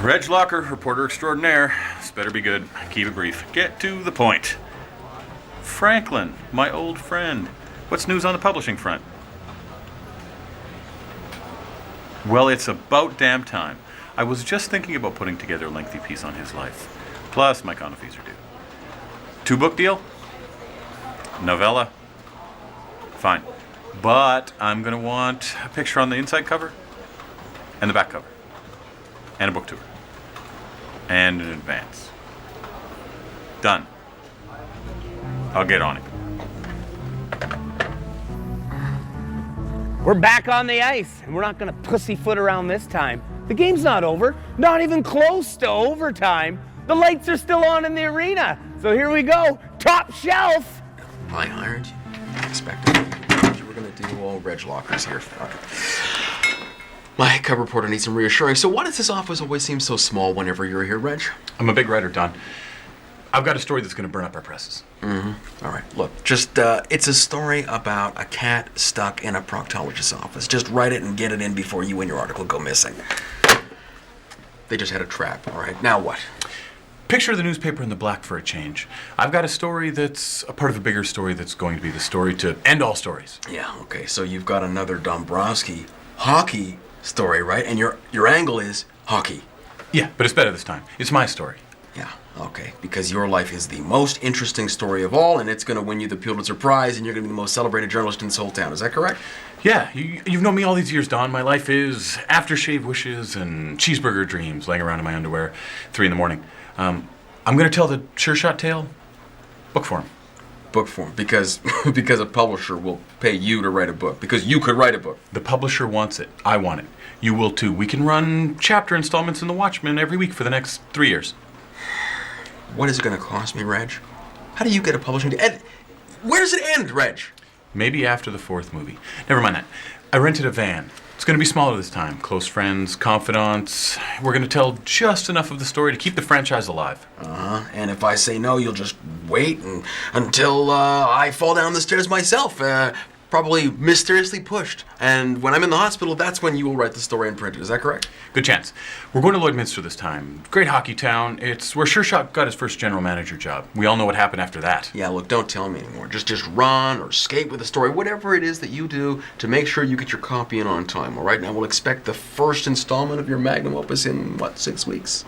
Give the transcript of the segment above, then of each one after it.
Reg Locker, reporter extraordinaire. This better be good. Keep it brief. Get to the point. Franklin, my old friend. What's news on the publishing front? Well, it's about damn time. I was just thinking about putting together a lengthy piece on his life. Plus, my condo fees are due. 2-book deal? Novella? Fine. But I'm going to want a picture on the inside cover and the back cover. And a book tour. And an advance. Done. I'll get on it. We're back on the ice, and we're not gonna pussyfoot around this time. The game's not over, not even close to overtime. The lights are still on in the arena. So here we go, top shelf. I hired you. I expected you were gonna do all Reg Lockers here. Okay. My cub reporter needs some reassuring. So why does this office always seem so small whenever you're here, Reg? I'm a big writer, Don. I've got a story that's going to burn up our presses. Mm-hmm. All right, look, just, it's a story about a cat stuck in a proctologist's office. Just write it and get it in before you and your article go missing. They just had a trap, all right? Now what? Picture the newspaper in the black for a change. I've got a story that's a part of a bigger story that's going to be the story to end all stories. Yeah, okay, so you've got another Dombrowski hockey story, right? And your angle is hockey. Yeah, but it's better this time. It's my story. Yeah, okay, because your life is the most interesting story of all, and it's going to win you the Pulitzer Prize, and you're going to be the most celebrated journalist in this whole town. Is that correct? Yeah, you've known me all these years, Don. My life is aftershave wishes and cheeseburger dreams, laying around in my underwear, 3 a.m. I'm going to tell the sure shot tale, book form. Book form, because a publisher will pay you to write a book, because you could write a book. The publisher wants it. I want it. You will too. We can run chapter installments in The Watchmen every week for the next 3 years. What is it going to cost me, Reg? How do you get a publishing deal? Where does it end, Reg? Maybe after the 4th movie. Never mind that. I rented a van. It's going to be smaller this time. Close friends, confidants. We're going to tell just enough of the story to keep the franchise alive. Uh-huh. And if I say no, you'll just wait until I fall down the stairs myself. Probably mysteriously pushed. And when I'm in the hospital, that's when you will write the story and print it. Is that correct? Good chance. We're going to Lloydminster this time. Great hockey town. It's where Sure Shot got his first general manager job. We all know what happened after that. Yeah, look, don't tell me anymore. Just run or skate with the story. Whatever it is that you do to make sure you get your copy in on time, all right? Now we'll expect the first installment of your magnum opus in, 6 weeks?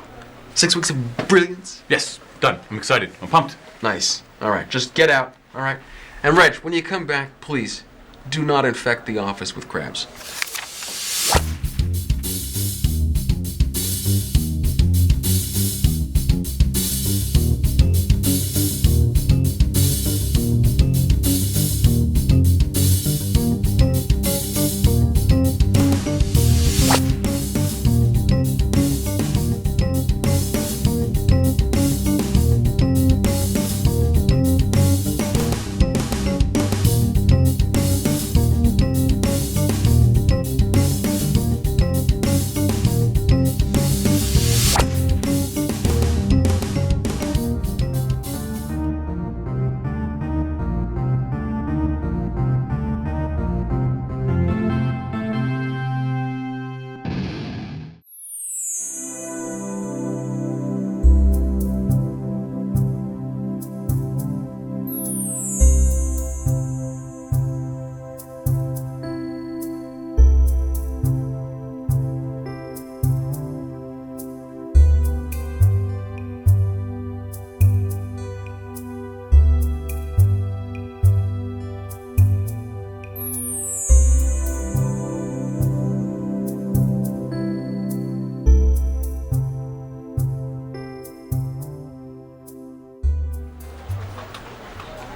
6 weeks of brilliance? Yes, done. I'm excited. I'm pumped. Nice. All right, just get out, all right? And Reg, when you come back, please, do not infect the office with crabs.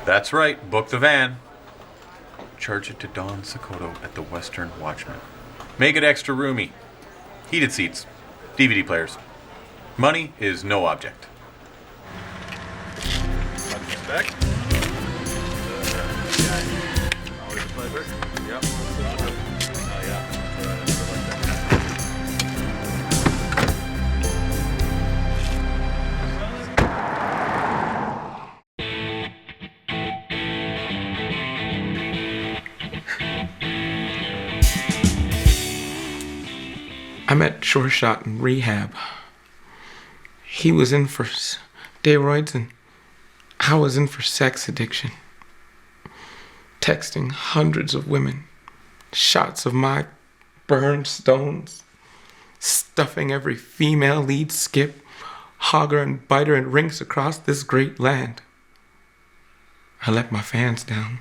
That's right. Book the van. Charge it to Don Sokoto at the Western Watchman. Make it extra roomy. Heated seats. DVD players. Money is no object. Back. Always a pleasure. Yep. Oh, yeah. I'm at Short Shot in rehab. He was in for steroids and I was in for sex addiction. Texting hundreds of women, shots of my burned stones, stuffing every female lead skip, hogger and biter and rinks across this great land. I let my fans down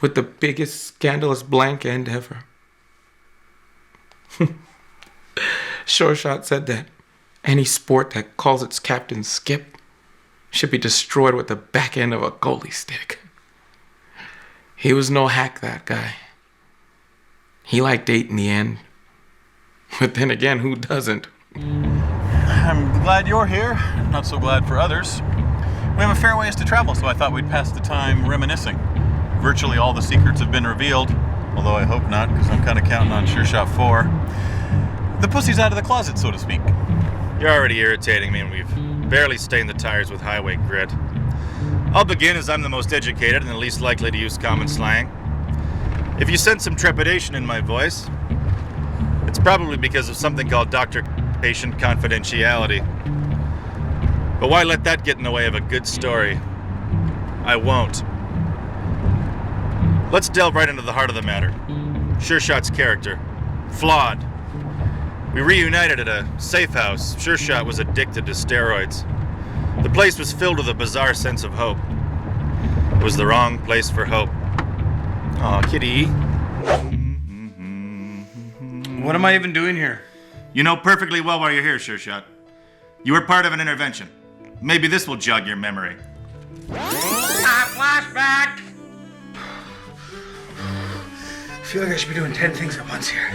with the biggest scandalous blank end ever. Sure Shot said that any sport that calls its captain Skip should be destroyed with the back end of a goalie stick. He was no hack, that guy. He liked 8 in the end. But then again, who doesn't? I'm glad you're here. Not so glad for others. We have a fair ways to travel, so I thought we'd pass the time reminiscing. Virtually all the secrets have been revealed, although I hope not, because I'm kind of counting on Sure Shot 4. The pussy's out of the closet, so to speak. You're already irritating me, and we've barely stained the tires with highway grit. I'll begin as I'm the most educated and the least likely to use common slang. If you sense some trepidation in my voice, it's probably because of something called doctor-patient confidentiality. But why let that get in the way of a good story? I won't. Let's delve right into the heart of the matter. Sure Shot's character. Flawed. We reunited at a safe house. Sure Shot was addicted to steroids. The place was filled with a bizarre sense of hope. It was the wrong place for hope. Aw, kitty. What am I even doing here? You know perfectly well why you're here, Sure Shot. You were part of an intervention. Maybe this will jog your memory. Flashback! I feel like I should be doing 10 things at once here.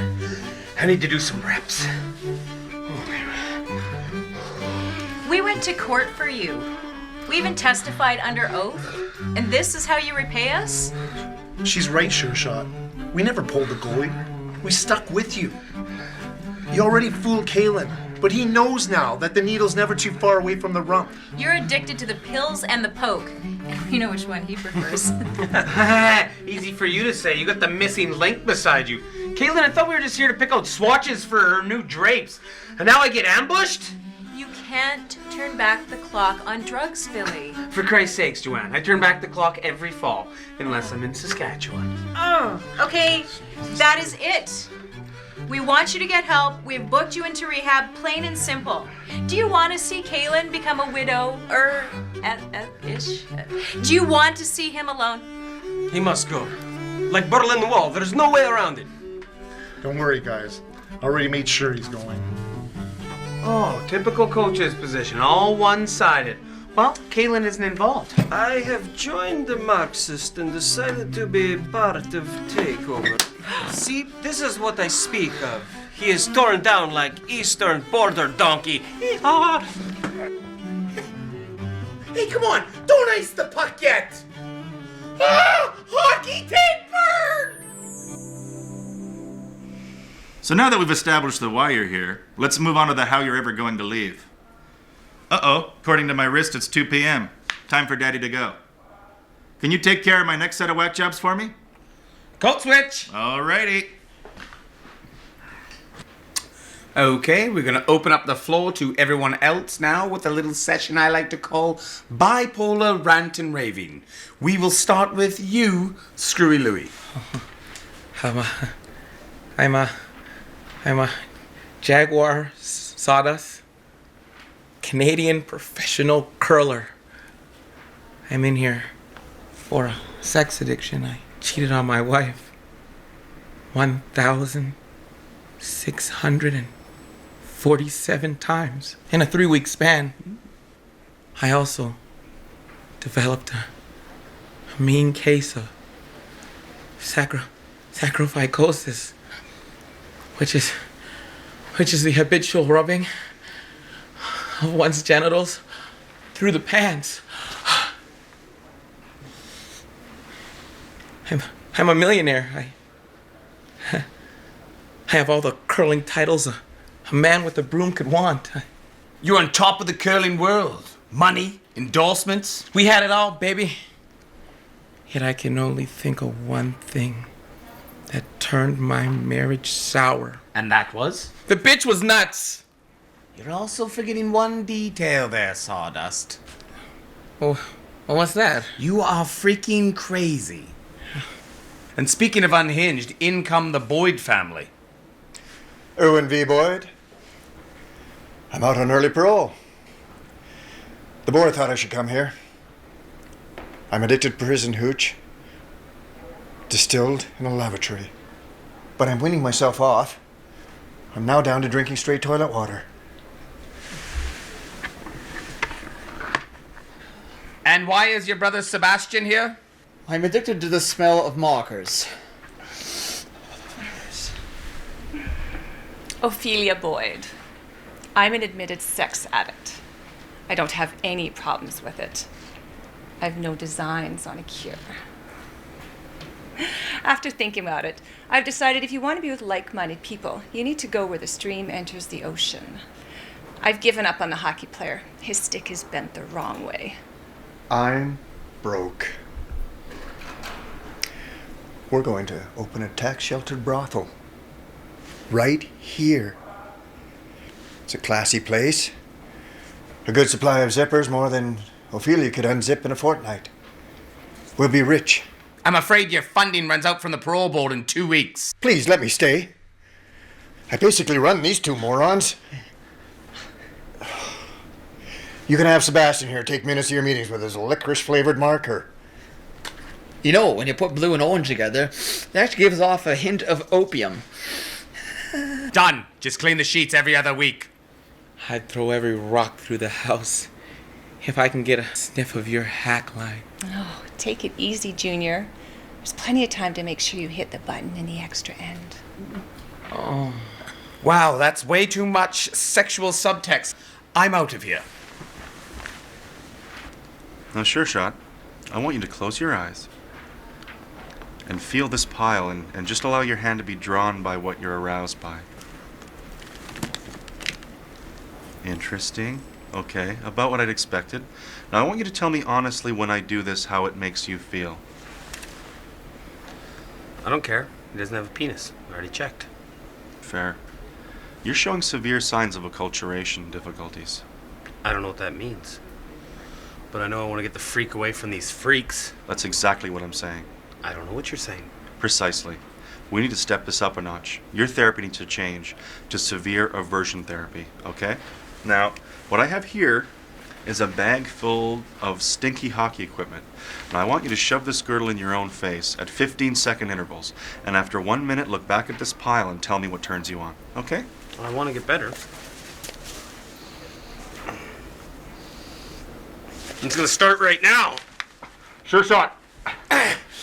I need to do some reps. We went to court for you. We even testified under oath. And this is how you repay us? She's right, Sure Shot. We never pulled the goalie. We stuck with you. You already fooled Kalin, but he knows now that the needle's never too far away from the rump. You're addicted to the pills and the poke. And we know which one he prefers. Easy for you to say. You got the missing link beside you. Caitlin, I thought we were just here to pick out swatches for her new drapes. And now I get ambushed? You can't turn back the clock on drugs, Philly. For Christ's sakes, Joanne, I turn back the clock every fall, unless I'm in Saskatchewan. Oh, okay. That is it. We want you to get help. We've booked you into rehab, plain and simple. Do you want to see Kalin become a widow? Ish? Do you want to see him alone? He must go. Like Berlin Wall, there's no way around it. Don't worry, guys. I already made sure he's going. Oh, typical coach's position, all one-sided. Well, Kalin isn't involved. I have joined the Marxist and decided to be part of takeover. See, this is what I speak of. He is torn down like Eastern border donkey. Hey, come on! Don't ice the puck yet! Ah! Hockey tape burn! So now that we've established the why you're here, let's move on to the how you're ever going to leave. Uh-oh, according to my wrist, it's 2 p.m. Time for Daddy to go. Can you take care of my next set of whack jobs for me? Coat switch! Alrighty. Okay, we're gonna open up the floor to everyone else now with a little session I like to call bipolar rant and raving. We will start with you, Screwy Louie. I'm a Jaguar Sawdust Canadian professional curler. I'm in here for a sex addiction. I cheated on my wife 1,647 times in a 3-week span. I also developed a mean case of sacrophycosis, which is the habitual rubbing of one's genitals through the pants. I'm a millionaire. I have all the curling titles a man with a broom could want. You're on top of the curling world. Money, endorsements. We had it all, baby. Yet I can only think of one thing that turned my marriage sour. And that was? The bitch was nuts. You're also forgetting one detail there, Sawdust. Oh, well, what's that? You are freaking crazy. And speaking of unhinged, in come the Boyd family. Erwin V. Boyd. I'm out on early parole. The board thought I should come here. I'm addicted to prison hooch, distilled in a lavatory. But I'm weaning myself off. I'm now down to drinking straight toilet water. And why is your brother Sebastian here? I'm addicted to the smell of markers. Ophelia Boyd. I'm an admitted sex addict. I don't have any problems with it. I've no designs on a cure. After thinking about it, I've decided if you want to be with like-minded people, you need to go where the stream enters the ocean. I've given up on the hockey player. His stick is bent the wrong way. I'm broke. We're going to open a tax-sheltered brothel. Right here. It's a classy place. A good supply of zippers, more than Ophelia could unzip in a fortnight. We'll be rich. I'm afraid your funding runs out from the parole board in 2 weeks. Please let me stay. I basically run these two morons. You can have Sebastian here take minutes of your meetings with his licorice-flavored marker. You know, when you put blue and orange together, it actually gives off a hint of opium. Done. Just clean the sheets every other week. I'd throw every rock through the house if I can get a sniff of your hack line. Oh, take it easy, Junior. There's plenty of time to make sure you hit the button in the extra end. Oh. Wow, that's way too much sexual subtext. I'm out of here. Now, sure, Shot. I want you to close your eyes and feel this pile and just allow your hand to be drawn by what you're aroused by. Interesting. Okay, about what I'd expected. Now, I want you to tell me honestly when I do this how it makes you feel. I don't care. He doesn't have a penis. I already checked. Fair. You're showing severe signs of acculturation difficulties. I don't know what that means. But I know I want to get the freak away from these freaks. That's exactly what I'm saying. I don't know what you're saying. Precisely. We need to step this up a notch. Your therapy needs to change to severe aversion therapy, okay? Now, what I have here is a bag full of stinky hockey equipment. Now, I want you to shove this girdle in your own face at 15-second intervals. And after 1 minute, look back at this pile and tell me what turns you on, okay? Well, I want to get better. It's going to start right now. Sure shot.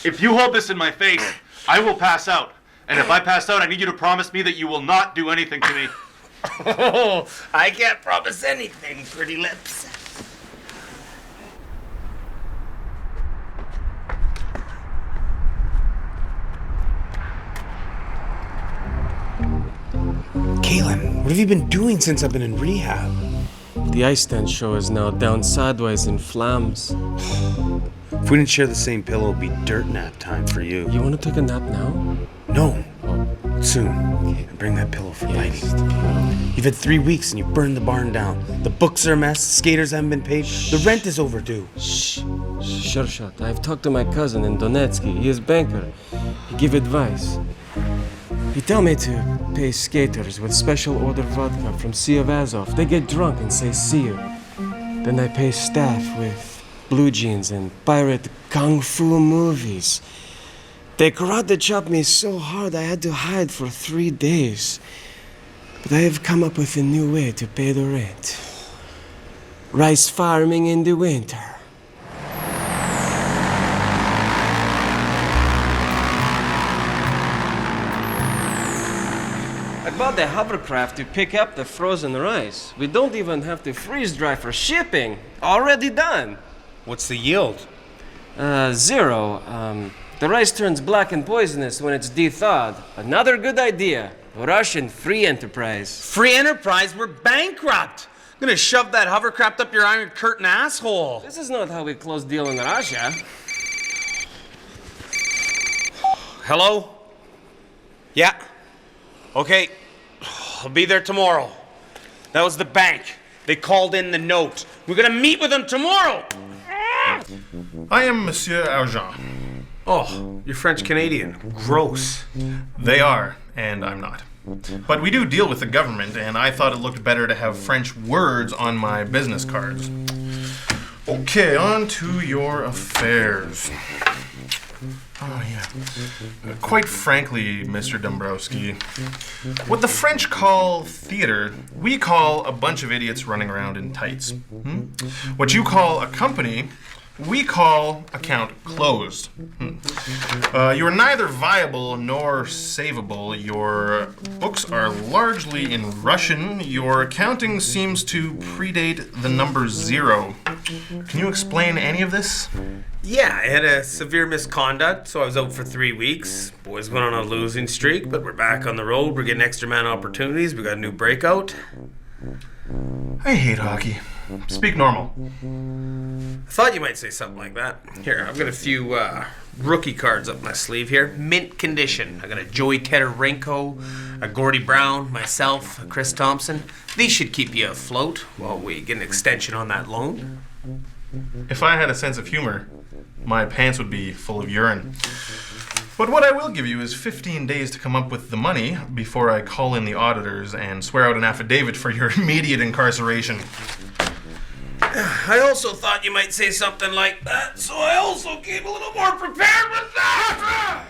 If you hold this in my face, I will pass out. And if I pass out, I need you to promise me that you will not do anything to me. Oh, I can't promise anything, pretty lips. Kalin, what have you been doing since I've been in rehab? The ice stand show is now down sideways in flames. If we didn't share the same pillow, it'd be dirt nap time for you. You want to take a nap now? No. Soon. Okay. Bring that pillow for lighting. You've had 3 weeks and you burned the barn down. The books are a mess, skaters haven't been paid, the rent is overdue. Shh. Sure shot. I've talked to my cousin in Donetsky. He is banker. He give advice. He tell me to pay skaters with special order vodka from Sea of Azov. They get drunk and say see you. Then I pay staff with blue jeans and pirate kung fu movies. They karate chopped me so hard I had to hide for 3 days. But I have come up with a new way to pay the rent. Rice farming in the winter. I bought the hovercraft to pick up the frozen rice. We don't even have to freeze dry for shipping. Already done. What's the yield? 0. The rice turns black and poisonous when it's de-thawed. Another good idea. Russian free enterprise. Free enterprise? We're bankrupt. I'm gonna shove that hovercraft up your Iron Curtain asshole. This is not how we close deal in Russia. Hello? Yeah. Okay. I'll be there tomorrow. That was the bank. They called in the note. We're gonna meet with them tomorrow. I am Monsieur Argent. Oh, you're French-Canadian. Gross. They are, and I'm not. But we do deal with the government, and I thought it looked better to have French words on my business cards. Okay, on to your affairs. Oh, yeah. Quite frankly, Mr. Dombrowski, what the French call theater, we call a bunch of idiots running around in tights. What you call a company, we call account closed. You are neither viable nor savable. Your books are largely in Russian. Your accounting seems to predate the number 0. Can you explain any of this? Yeah, I had a severe misconduct, so I was out for 3 weeks. Boys went on a losing streak, but we're back on the road. We're getting extra man opportunities. We got a new breakout. I hate hockey. Speak normal. I thought you might say something like that. Here, I've got a few rookie cards up my sleeve here. Mint condition. I got a Joey Tetarenko, a Gordie Brown, myself, a Chris Thompson. These should keep you afloat while we get an extension on that loan. If I had a sense of humor, my pants would be full of urine. But what I will give you is 15 days to come up with the money before I call in the auditors and swear out an affidavit for your immediate incarceration. I also thought you might say something like that, so I also came a little more prepared with that.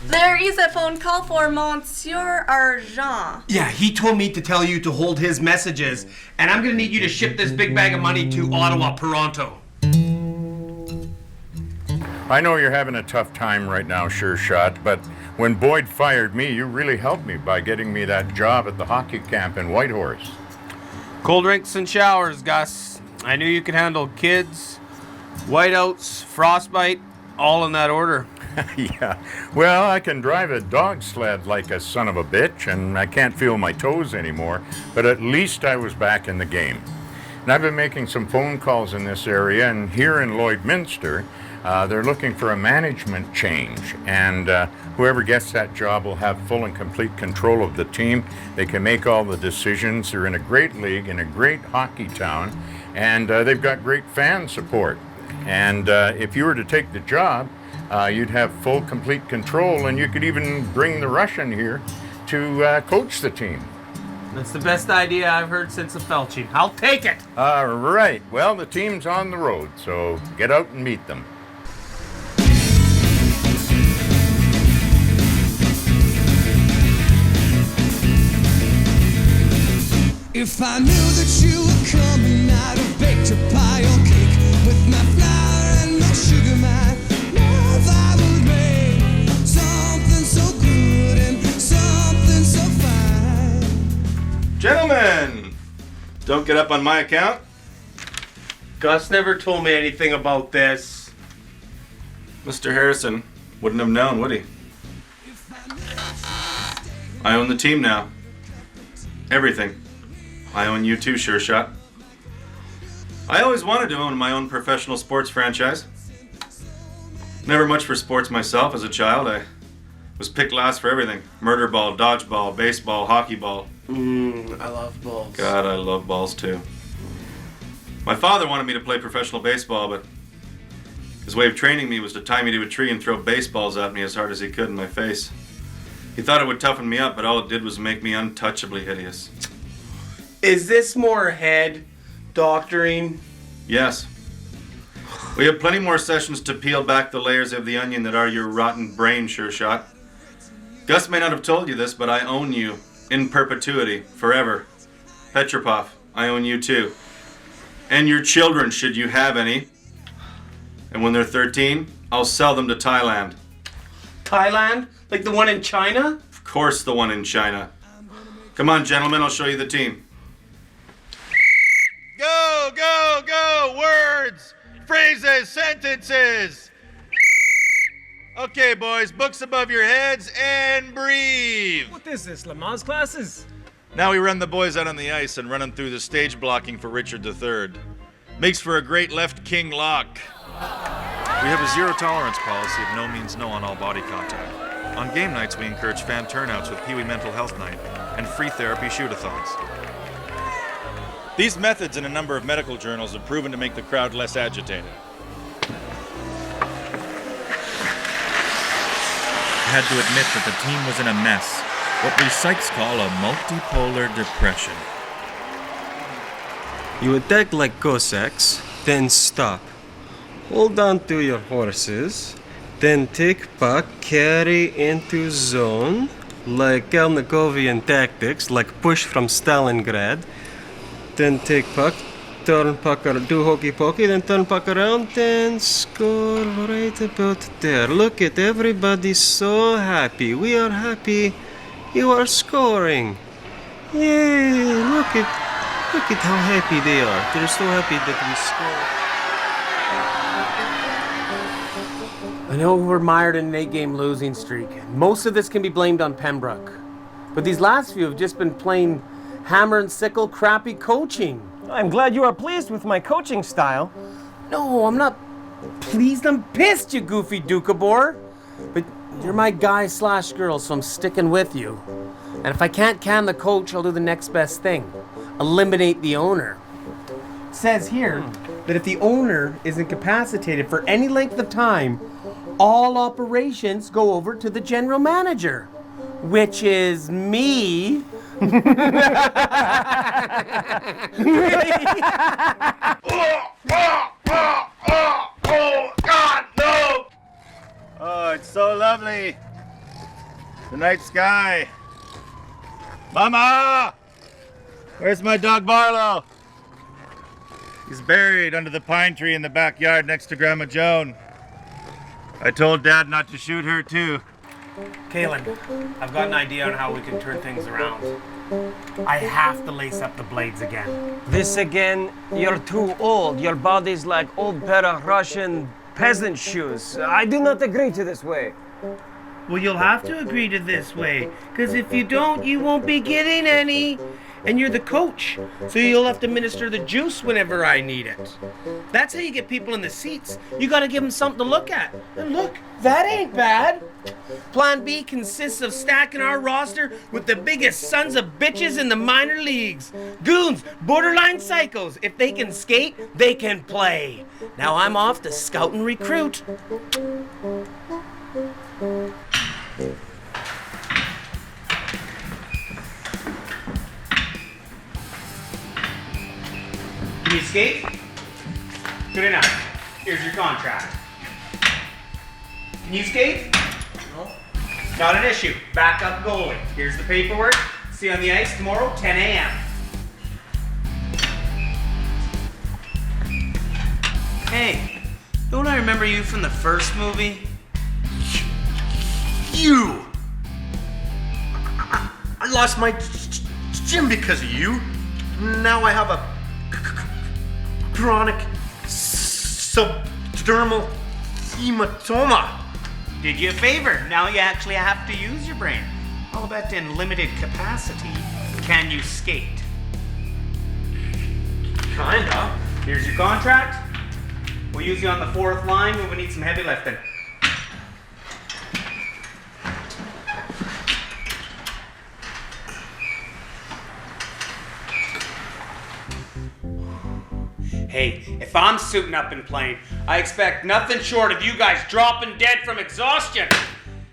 There is a phone call for Monsieur Argent. Yeah, he told me to tell you to hold his messages, and I'm gonna need you to ship this big bag of money to Ottawa pronto. I know you're having a tough time right now, Sure Shot, but when Boyd fired me, you really helped me by getting me that job at the hockey camp in Whitehorse. Cold drinks and showers, Gus. I knew you could handle kids, whiteouts, frostbite, all in that order. Yeah, well, I can drive a dog sled like a son of a bitch, and I can't feel my toes anymore, but at least I was back in the game. And I've been making some phone calls in this area, and here in Lloydminster, they're looking for a management change, and whoever gets that job will have full and complete control of the team. They can make all the decisions. They're in a great league, in a great hockey town, and they've got great fan support. And if you were to take the job, you'd have full, complete control, and you could even bring the Russian here to coach the team. That's the best idea I've heard since the Felching. I'll take it! All right. Well, the team's on the road, so get out and meet them. If I knew that you were coming, I'd have baked a pie or cake with my flour and my sugar, my love I would make something so good and something so fine. Gentlemen, don't get up on my account. Gus never told me anything about this. Mr. Harrison wouldn't have known, would he? I own the team now. Everything. I own you too, Sure Shot. I always wanted to own my own professional sports franchise. Never much for sports myself as a child. I was picked last for everything. Murder ball, dodgeball, baseball, hockey ball. I love balls. God, I love balls too. My father wanted me to play professional baseball, but his way of training me was to tie me to a tree and throw baseballs at me as hard as he could in my face. He thought it would toughen me up, but all it did was make me untouchably hideous. Is this more head doctoring? Yes. We have plenty more sessions to peel back the layers of the onion that are your rotten brain, Sure Shot. Gus may not have told you this, but I own you in perpetuity, forever. Petropov, I own you too. And your children, should you have any. And when they're 13, I'll sell them to Thailand. Thailand? Like the one in China? Of course, the one in China. Come on, gentlemen, I'll show you the team. Go, go, go! Words, phrases, sentences! Okay, boys, books above your heads and breathe! What is this, Lamaze classes? Now we run the boys out on the ice and run them through the stage blocking for Richard III. Makes for a great left king lock. We have a zero-tolerance policy of no means no on all body contact. On game nights, we encourage fan turnouts with Pee Wee Mental Health Night and free therapy shoot-a-thons. These methods in a number of medical journals have proven to make the crowd less agitated. I had to admit that the team was in a mess, what we psychs call a multipolar depression. You attack like Cossacks, then stop. Hold on to your horses, then take puck, carry into zone, like Kalnikovian tactics, like push from Stalingrad. Then take puck, turn puck, do hokey pokey, then turn puck around, then score right about there. Look at everybody so happy. We are happy. You are scoring. Yay! Look at how happy they are. They're so happy that we score. I know we're mired in an 8-game losing streak. Most of this can be blamed on Pembroke. But these last few have just been plain hammer and sickle crappy coaching. I'm glad you are pleased with my coaching style. No, I'm not pleased. I'm pissed, you goofy Dukabor. But you're my guy/girl, so I'm sticking with you. And if I can't can the coach, I'll do the next best thing. Eliminate the owner. It says here that if the owner is incapacitated for any length of time, all operations go over to the general manager, which is me. Oh, God, no! Oh, it's so lovely. The night sky. Mama! Where's my dog Barlow? He's buried under the pine tree in the backyard next to Grandma Joan. I told Dad not to shoot her, too. Kalin, I've got an idea on how we can turn things around. I have to lace up the blades again. This again? You're too old. Your body's like old pair of Russian peasant shoes. I do not agree to this way. Well, you'll have to agree to this way, because if you don't, you won't be getting any. And you're the coach, so you'll have to minister the juice whenever I need it. That's how you get people in the seats. You gotta give them something to look at. And look, that ain't bad. Plan B consists of stacking our roster with the biggest sons of bitches in the minor leagues. Goons, borderline psychos. If they can skate, they can play. Now I'm off to scout and recruit. Can you skate? Good enough. Here's your contract. Can you skate? No. Not an issue. Backup goalie. Here's the paperwork. See you on the ice tomorrow, 10 a.m. Hey, don't I remember you from the first movie? You! I lost my gym because of you. Now I have a chronic subdermal hematoma. Did you a favor. Now you actually have to use your brain. All about in limited capacity. Can you skate? Kinda. Here's your contract. We'll use you on the 4th line when we need some heavy lifting. Hey, if I'm suiting up and playing, I expect nothing short of you guys dropping dead from exhaustion.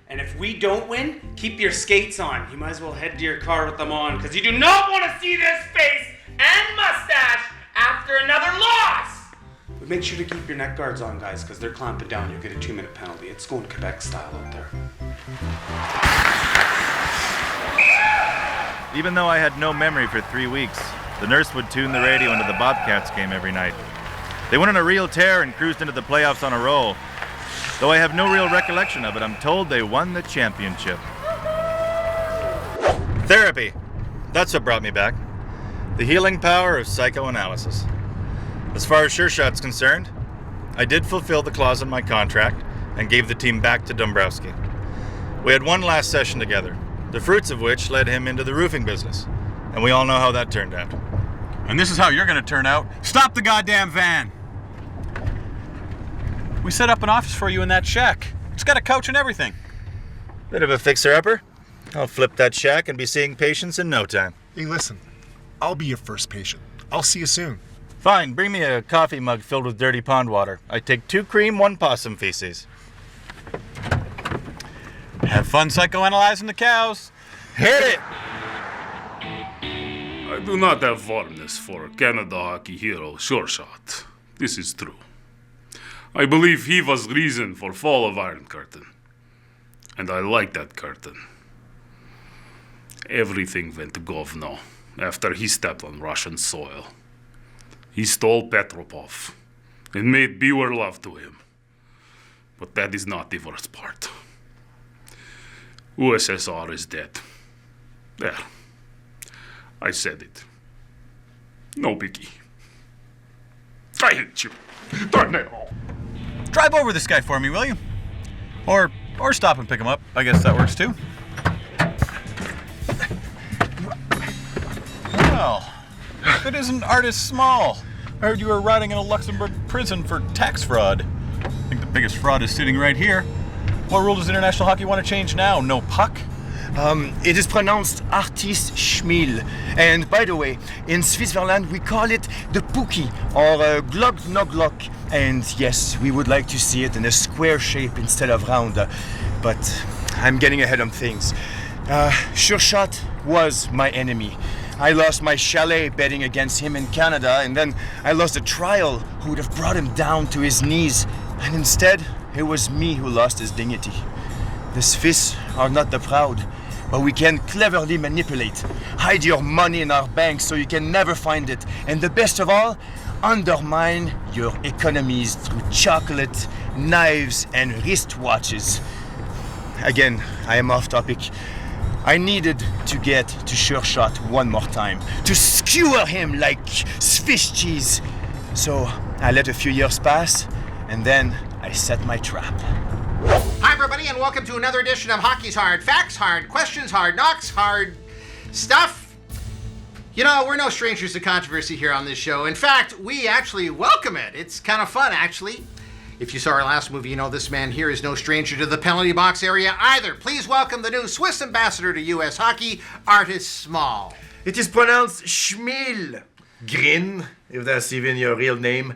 And if we don't win, keep your skates on. You might as well head to your car with them on, because you do not want to see this face and mustache after another loss. But make sure to keep your neck guards on, guys, because they're clamping down. You'll get a 2-minute penalty. It's going Quebec style out there. Even though I had no memory for 3 weeks, the nurse would tune the radio into the Bobcats game every night. They went on a real tear and cruised into the playoffs on a roll. Though I have no real recollection of it, I'm told they won the championship. Therapy. That's what brought me back. The healing power of psychoanalysis. As far as Sure Shot's concerned, I did fulfill the clause in my contract and gave the team back to Dombrowski. We had one last session together, the fruits of which led him into the roofing business. And we all know how that turned out. And this is how you're gonna turn out. Stop the goddamn van! We set up an office for you in that shack. It's got a couch and everything. Bit of a fixer-upper. I'll flip that shack and be seeing patients in no time. Hey, listen. I'll be your first patient. I'll see you soon. Fine, bring me a coffee mug filled with dirty pond water. I take 2 cream, 1 possum feces. Have fun psychoanalyzing the cows. Hit it! I do not have fondness for Canada hockey hero Sure Shot. This is true. I believe he was reason for fall of Iron Curtain. And I like that curtain. Everything went govno after he stepped on Russian soil. He stole Petropov and made beware love to him. But that is not the worst part. USSR is dead. There. I said it. No biggie. I hate you. Tornado. Drive over this guy for me, will you? Or stop and pick him up. I guess that works too. Well, it isn't Artis small. I heard you were rotting in a Luxembourg prison for tax fraud. I think the biggest fraud is sitting right here. What rule does international hockey want to change now? No puck? It is pronounced Artis Schmil. And by the way, in Switzerland we call it the Pookie or Glog Knoblach. And yes, we would like to see it in a square shape instead of round. But I'm getting ahead of things. Sure Shot was my enemy. I lost my chalet betting against him in Canada, and then I lost a trial who would have brought him down to his knees. And instead, it was me who lost his dignity. The Swiss are not the proud, but we can cleverly manipulate. Hide your money in our banks so you can never find it. And the best of all, undermine your economies through chocolate, knives, and wristwatches. Again, I am off topic. I needed to get to Sure Shot one more time, to skewer him like Swiss cheese. So I let a few years pass, and then I set my trap. Hi, everybody, and welcome to another edition of Hockey's Hard Facts, Hard Questions, Hard Knocks, Hard Stuff. You know, we're no strangers to controversy here on this show. In fact, we actually welcome it. It's kind of fun, actually. If you saw our last movie, you know this man here is no stranger to the penalty box area either. Please welcome the new Swiss ambassador to U.S. hockey, Artis Small. It is pronounced Schmil. Grin, if that's even your real name.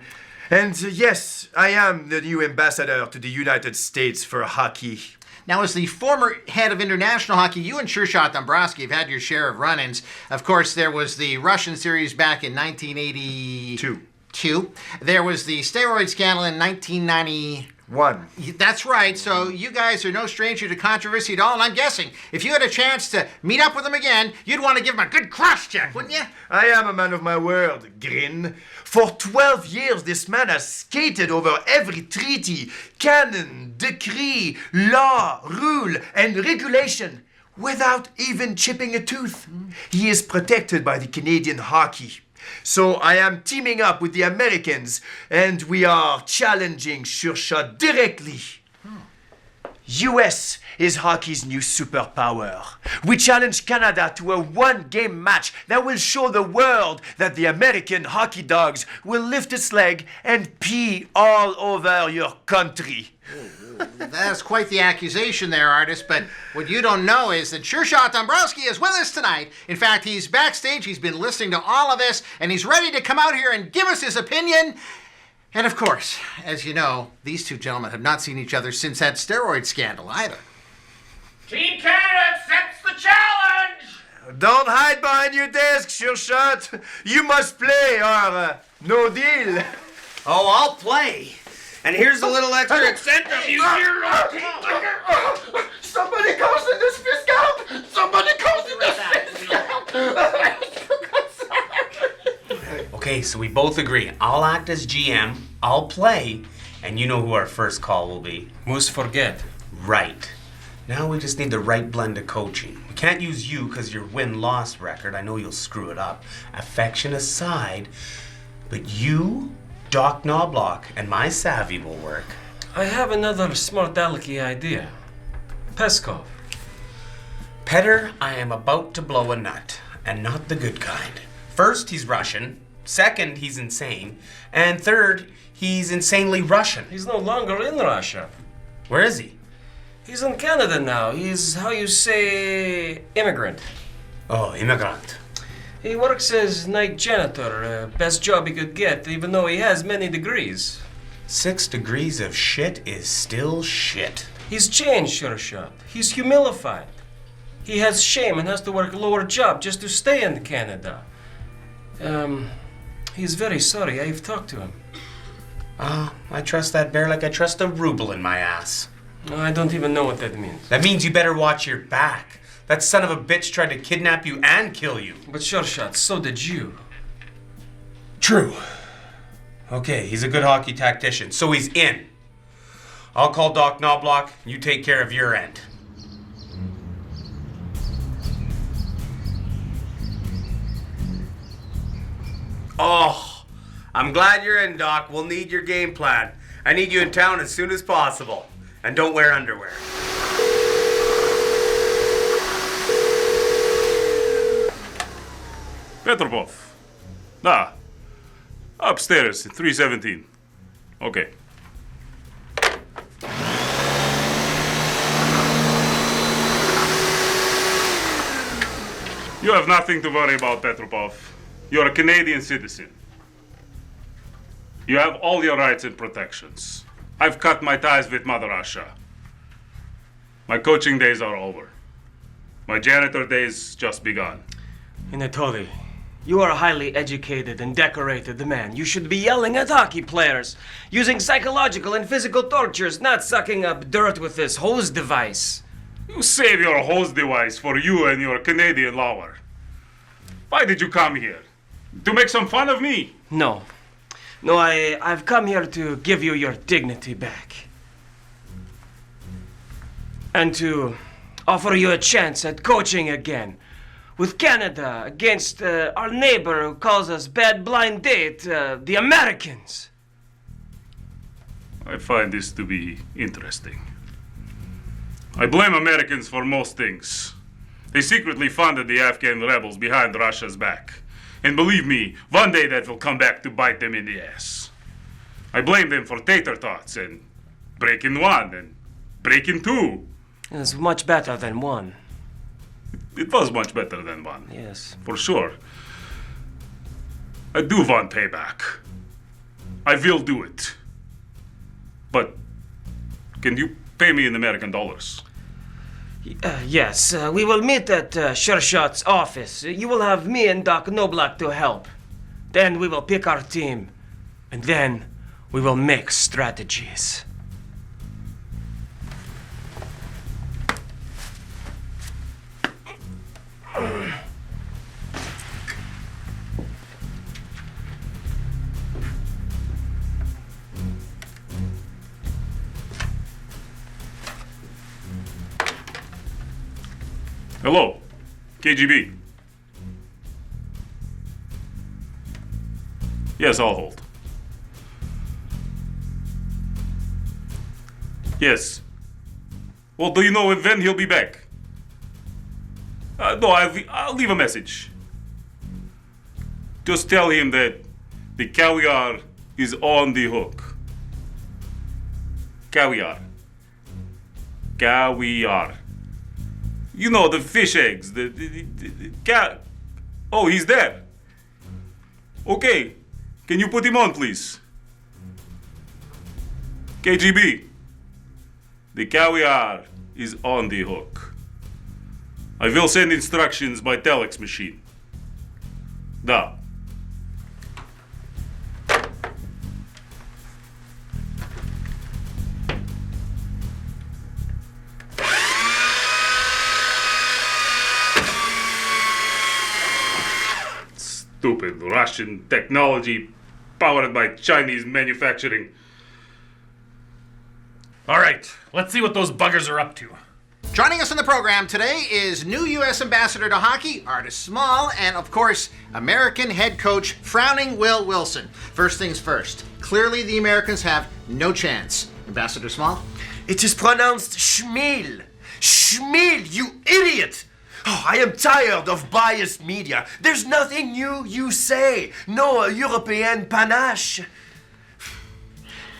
And yes, I am the new ambassador to the United States for hockey. Now, as the former head of international hockey, you and Shot Dombrowski have had your share of run-ins. Of course, there was the Russian series back in 1982. There was the steroid scandal in 1991. That's right. So you guys are no stranger to controversy at all. And I'm guessing if you had a chance to meet up with him again, you'd want to give him a good cross-check, wouldn't you? I am a man of my word, Grin. For 12 years, this man has skated over every treaty, canon, decree, law, rule, and regulation without even chipping a tooth. He is protected by the Canadian hockey. So I am teaming up with the Americans, and we are challenging Sure Shot directly. US is hockey's new superpower. We challenge Canada to a one-game match that will show the world that the American hockey dogs will lift its leg and pee all over your country. That's quite the accusation there, Artis, but what you don't know is that Shot Dombrowski is with us tonight. In fact, he's backstage, he's been listening to all of this, and he's ready to come out here and give us his opinion. And of course, as you know, these two gentlemen have not seen each other since that steroid scandal either. Team Canada accepts the challenge! Don't hide behind your desk, Sure Shot. You must play or no deal. Oh, I'll play. And here's a little extra incentive, you hear? Somebody calls in this fist count! Somebody calls in this fist count! Okay, so we both agree. I'll act as GM, I'll play, and you know who our first call will be. Must forget. Right. Now we just need the right blend of coaching. We can't use you because your win-loss record, I know you'll screw it up. Affection aside, but you, Doc Knoblach, and my savvy will work. I have another smart alecky idea. Pskov. Petter, I am about to blow a nut, and not the good kind. First, he's Russian. Second, he's insane. And third, he's insanely Russian. He's no longer in Russia. Where is he? He's in Canada now. He's, how you say, immigrant. Oh, immigrant. He works as night janitor, best job he could get, even though he has many degrees. 6 degrees of shit is still shit. He's changed, Sure Shot. He's humilified. He has shame and has to work a lower job just to stay in Canada. He's very sorry. I've talked to him. I trust that bear like I trust a ruble in my ass. No, I don't even know what that means. That means you better watch your back. That son of a bitch tried to kidnap you and kill you. But Sure Shot, so did you. True. Okay, he's a good hockey tactician, so he's in. I'll call Doc Knoblach, you take care of your end. Oh, I'm glad you're in, Doc. We'll need your game plan. I need you in town as soon as possible. And don't wear underwear. Petropov. Da. Upstairs, 317. Okay. You have nothing to worry about, Petropov. You're a Canadian citizen. You have all your rights and protections. I've cut my ties with Mother Russia. My coaching days are over. My janitor days just begun. Anatoly, you are a highly educated and decorated man. You should be yelling at hockey players, using psychological and physical tortures, not sucking up dirt with this hose device. You save your hose device for you and your Canadian lover. Why did you come here? To make some fun of me? No. No, I've come here to give you your dignity back. And to offer you a chance at coaching again. With Canada against our neighbor who calls us bad blind date, the Americans. I find this to be interesting. I blame Americans for most things. They secretly funded the Afghan rebels behind Russia's back. And believe me, one day that will come back to bite them in the ass. I blame them for tater tots and breaking one and breaking two. It's much better than one. It was much better than one. Yes. For sure. I do want payback. I will do it. But can you pay me in American dollars? Yes, we will meet at Sure Shot's office. You will have me and Doc Knoblach to help. Then we will pick our team. And then we will make strategies. Hello, KGB. Yes, I'll hold. Yes. Well, do you know when he'll be back? No, I'll leave a message. Just tell him that the caviar is on the hook. Caviar. Caviar. You know, the fish eggs, Oh, he's there. Okay. Can you put him on, please? KGB. The caviar is on the hook. I will send instructions by telex machine. Da. Stupid Russian technology powered by Chinese manufacturing. All right, let's see what those buggers are up to. Joining us on the program today is new U.S. Ambassador to Hockey, Artis Small, and of course, American head coach, Frowning Will Wilson. First things first, clearly the Americans have no chance. Ambassador Small? It is pronounced Schmiel. Schmiel, you idiot! Oh, I am tired of biased media. There's nothing new you say. No European panache.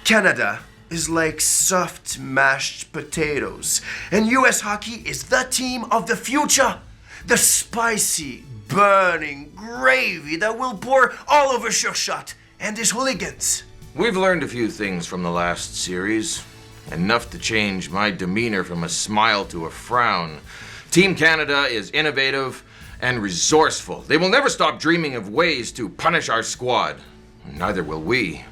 Canada is like soft mashed potatoes, and U.S. hockey is the team of the future. The spicy, burning gravy that will pour all over Sure Shot and his hooligans. We've learned a few things from the last series. Enough to change my demeanor from a smile to a frown. Team Canada is innovative and resourceful. They will never stop dreaming of ways to punish our squad. Neither will we.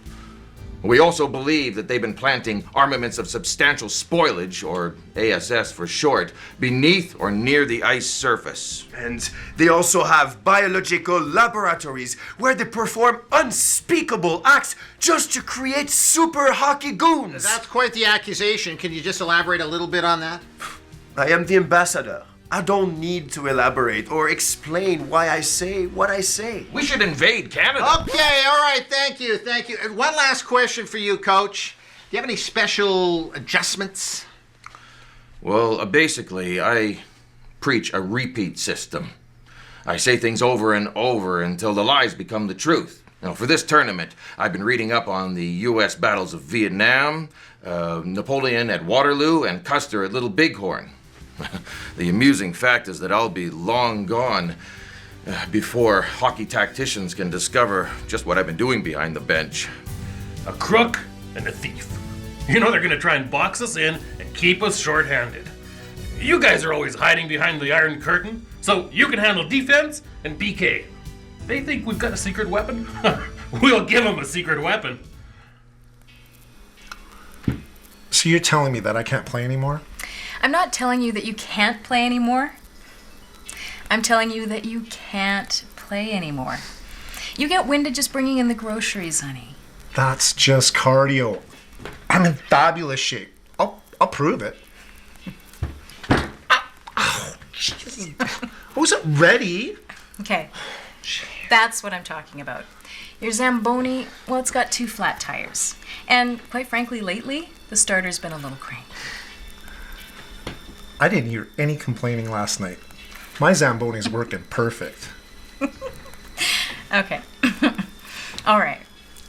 We also believe that they've been planting armaments of substantial spoilage, or ASS for short, beneath or near the ice surface. And they also have biological laboratories where they perform unspeakable acts just to create super hockey goons. That's quite the accusation. Can you just elaborate a little bit on that? I am the ambassador. I don't need to elaborate or explain why I say what I say. We should invade Canada. Okay, all right, thank you. And one last question for you, Coach. Do you have any special adjustments? Well, basically, I preach a repeat system. I say things over and over until the lies become the truth. Now, for this tournament, I've been reading up on the U.S. battles of Vietnam, Napoleon at Waterloo, and Custer at Little Bighorn. The amusing fact is that I'll be long gone before hockey tacticians can discover just what I've been doing behind the bench. A crook and a thief. You know they're gonna try and box us in and keep us short-handed. You guys are always hiding behind the Iron Curtain, so you can handle defense and PK. They think we've got a secret weapon? We'll give them a secret weapon. So you're telling me that I can't play anymore? I'm not telling you that you can't play anymore. I'm telling you that you can't play anymore. You get winded just bringing in the groceries, honey. That's just cardio. I'm in fabulous shape. I'll prove it. Ow, Jesus. I wasn't ready. Okay, that's what I'm talking about. Your Zamboni, well, it's got 2 flat tires. And quite frankly, lately, the starter's been a little cranked. I didn't hear any complaining last night. My Zamboni's working perfect. Okay. All right.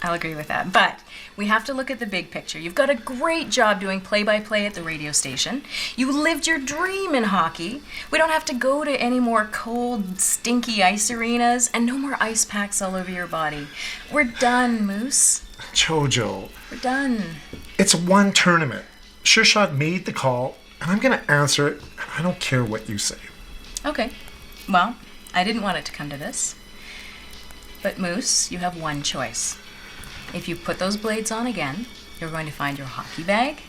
I'll agree with that. But we have to look at the big picture. You've got a great job doing play-by-play at the radio station. You lived your dream in hockey. We don't have to go to any more cold, stinky ice arenas and no more ice packs all over your body. We're done, Moose. Jojo. We're done. It's one tournament. Sure Shot made the call, and I'm going to answer it. I don't care what you say. Okay. Well, I didn't want it to come to this. But Moose, you have one choice. If you put those blades on again, you're going to find your hockey bag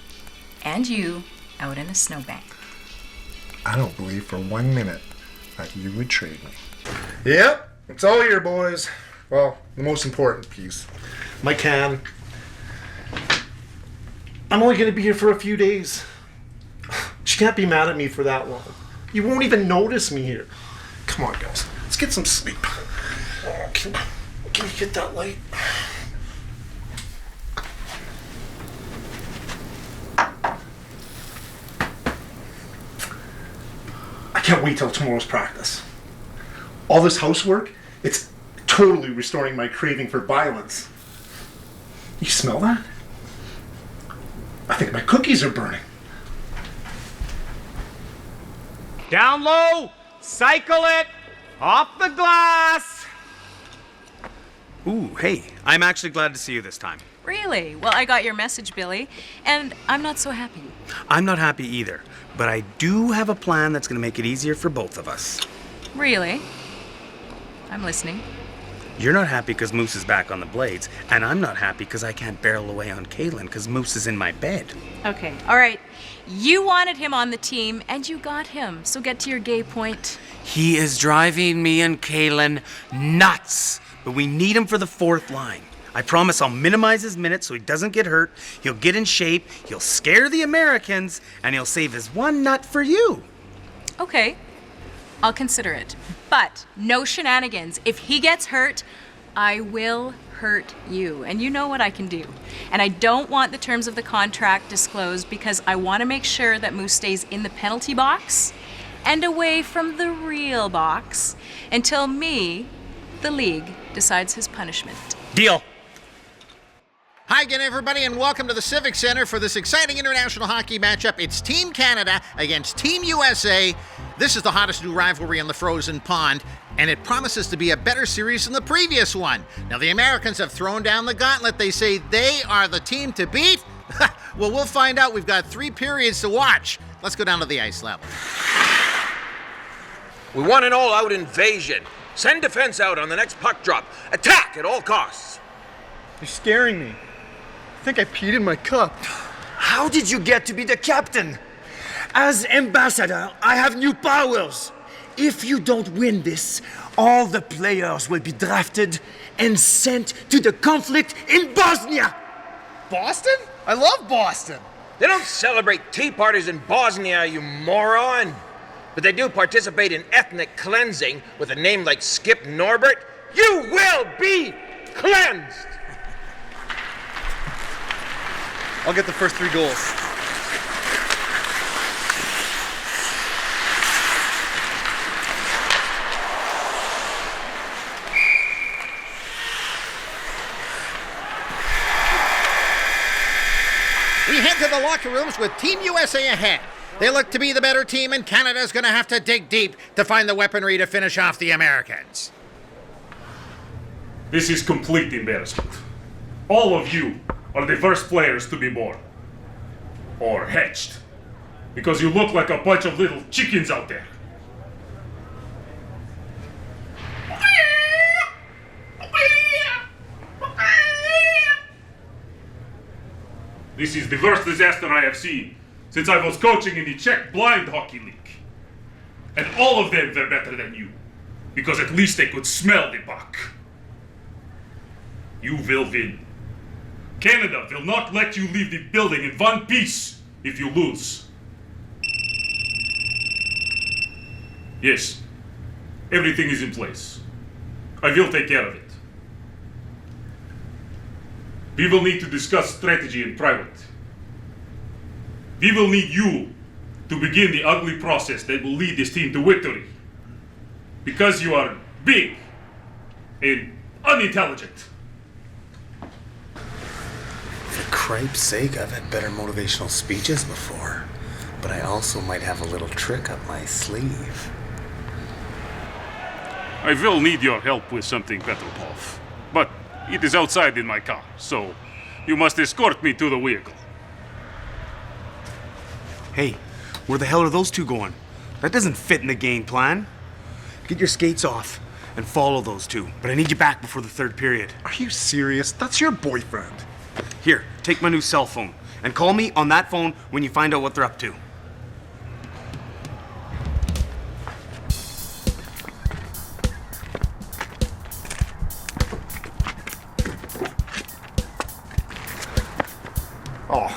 and you out in a snowbank. I don't believe for 1 minute that you would trade me. Yep, it's all here, boys. Well, the most important piece. My can. I'm only going to be here for a few days. She can't be mad at me for that long. You won't even notice me here. Come on, guys. Let's get some sleep. Can you get that light? I can't wait till tomorrow's practice. All this housework, it's totally restoring my craving for violence. You smell that? I think my cookies are burning. Down low, cycle it, off the glass. Ooh, hey, I'm actually glad to see you this time. Really? Well, I got your message, Billy, and I'm not so happy. I'm not happy either, but I do have a plan that's going to make it easier for both of us. Really? I'm listening. You're not happy because Moose is back on the blades, and I'm not happy because I can't barrel away on Kalin because Moose is in my bed. Okay, all right. You wanted him on the team, and you got him, so get to your gay point. He is driving me and Kalin nuts, but we need him for the 4th line. I promise I'll minimize his minutes so he doesn't get hurt, he'll get in shape, he'll scare the Americans, and he'll save his one nut for you. Okay, I'll consider it. But no shenanigans. If he gets hurt, I will hurt you. And you know what I can do. And I don't want the terms of the contract disclosed because I want to make sure that Moose stays in the penalty box and away from the real box until me, the league, decides his punishment. Deal. Hi again, everybody, and welcome to the Civic Center for this exciting international hockey matchup. It's Team Canada against Team USA. This is the hottest new rivalry in the frozen pond, and it promises to be a better series than the previous one. Now, the Americans have thrown down the gauntlet. They say they are the team to beat. Well, we'll find out. We've got 3 periods to watch. Let's go down to the ice level. We want an all-out invasion. Send defense out on the next puck drop. Attack at all costs. You're scaring me. I think I peed in my cup. How did you get to be the captain? As ambassador, I have new powers. If you don't win this, all the players will be drafted and sent to the conflict in Bosnia. Boston? I love Boston. They don't celebrate tea parties in Bosnia, you moron. But they do participate in ethnic cleansing with a name like Skip Norbert. You will be cleansed. I'll get the first 3 goals. We head to the locker rooms with Team USA ahead. They look to be the better team, and Canada's going to have to dig deep to find the weaponry to finish off the Americans. This is complete embarrassment. All of you are the first players to be born. Or hatched. Because you look like a bunch of little chickens out there. This is the worst disaster I have seen since I was coaching in the Czech Blind Hockey League. And all of them were better than you, because at least they could smell the puck. You will win. Canada will not let you leave the building in one piece if you lose. Yes, everything is in place. I will take care of it. We will need to discuss strategy in private. We will need you to begin the ugly process that will lead this team to victory. Because you are big and unintelligent. For cripe's sake, I've had better motivational speeches before. But I also might have a little trick up my sleeve. I will need your help with something, Petropov. But it is outside in my car, so you must escort me to the vehicle. Hey, where the hell are those 2 going? That doesn't fit in the game plan. Get your skates off and follow those 2. But I need you back before the 3rd period. Are you serious? That's your boyfriend. Here, take my new cell phone and call me on that phone when you find out what they're up to. Oh.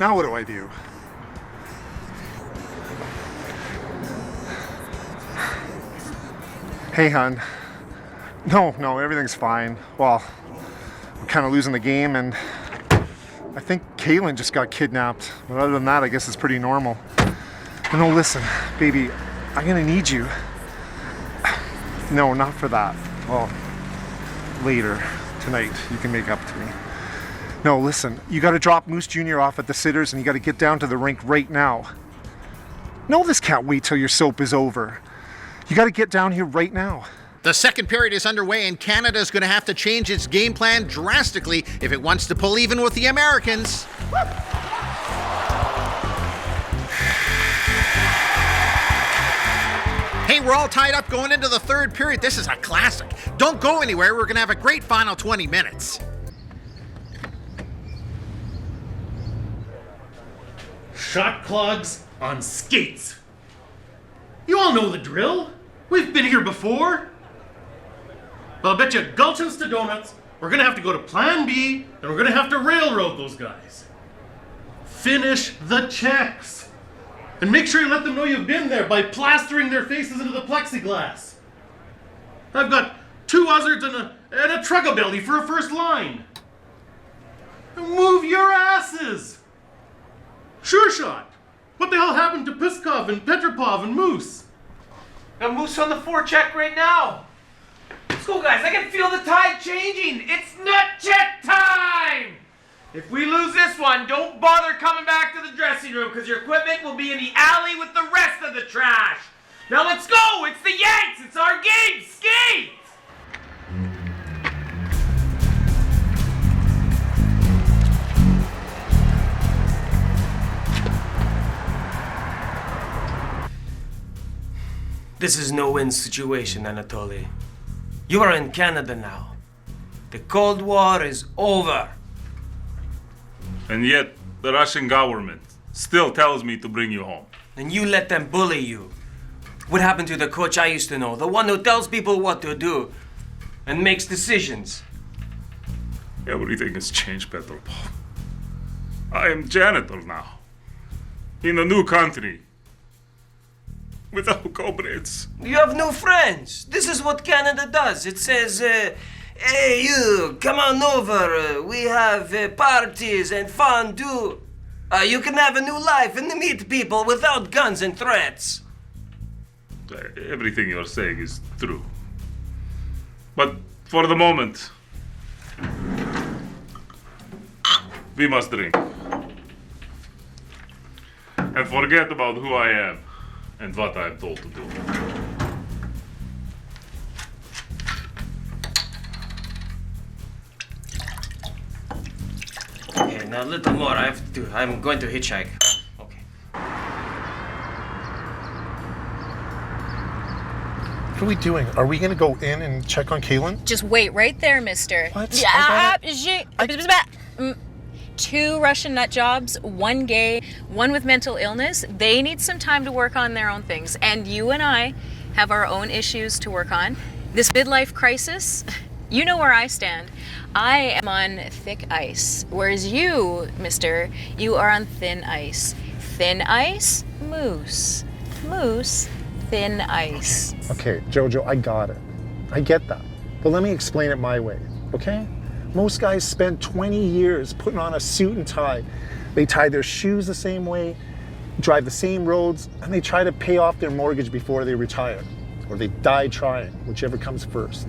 Now what do I do? Hey, hon. No, everything's fine. Well, we're kind of losing the game, and I think Kalin just got kidnapped. But other than that, I guess it's pretty normal. But no, listen, baby, I'm gonna need you. No, not for that. Well, later tonight, you can make up to me. No, listen, you gotta drop Moose Jr. off at the Sitters, and you gotta get down to the rink right now. No, this can't wait till your soap is over. You gotta get down here right now. The 2nd period is underway, and Canada's going to have to change its game plan drastically if it wants to pull even with the Americans. Hey, we're all tied up going into the 3rd period. This is a classic. Don't go anywhere. We're going to have a great final 20 minutes. Shot clogs on skates. You all know the drill. We've been here before. Well, I bet you gulchins to donuts, we're gonna have to go to Plan B, and we're gonna have to railroad those guys. Finish the checks. And make sure you let them know you've been there by plastering their faces into the plexiglass. I've got 2 uzzards and a trugga-belly for a first line. Move your asses! Sure shot! What the hell happened to Pskov and Petropov and Moose? Got Moose on the forecheck right now. Let's go, guys. I can feel the tide changing. It's nut check time! If we lose this one, don't bother coming back to the dressing room because your equipment will be in the alley with the rest of the trash. Now let's go! It's the Yanks! It's our game! Skate! This is no win situation, Anatoly. You are in Canada now. The Cold War is over. And yet, the Russian government still tells me to bring you home. And you let them bully you. What happened to the coach I used to know? The one who tells people what to do and makes decisions. Everything has changed, Petropov. I am janitor now. In a new country. Without comrades. You have new friends. This is what Canada does. It says, hey, you, come on over. We have parties and fondue. You can have a new life and meet people without guns and threats. Everything you're saying is true. But for the moment, we must drink. And forget about who I am and what I am told to do. Okay, now a little more. I'm going to hitchhike. Okay. What are we doing? Are we gonna go in and check on Kalin? Just wait right there, mister. What? Yeah, 2 Russian nut jobs, 1 gay, 1 with mental illness. They need some time to work on their own things. And you and I have our own issues to work on. This midlife crisis, you know where I stand. I am on thick ice, whereas you, mister, you are on thin ice. Thin ice, moose. Moose, thin ice. Okay, Jojo, I got it. I get that. But let me explain it my way, okay? Most guys spend 20 years putting on a suit and tie. They tie their shoes the same way, drive the same roads, and they try to pay off their mortgage before they retire. Or they die trying, whichever comes first.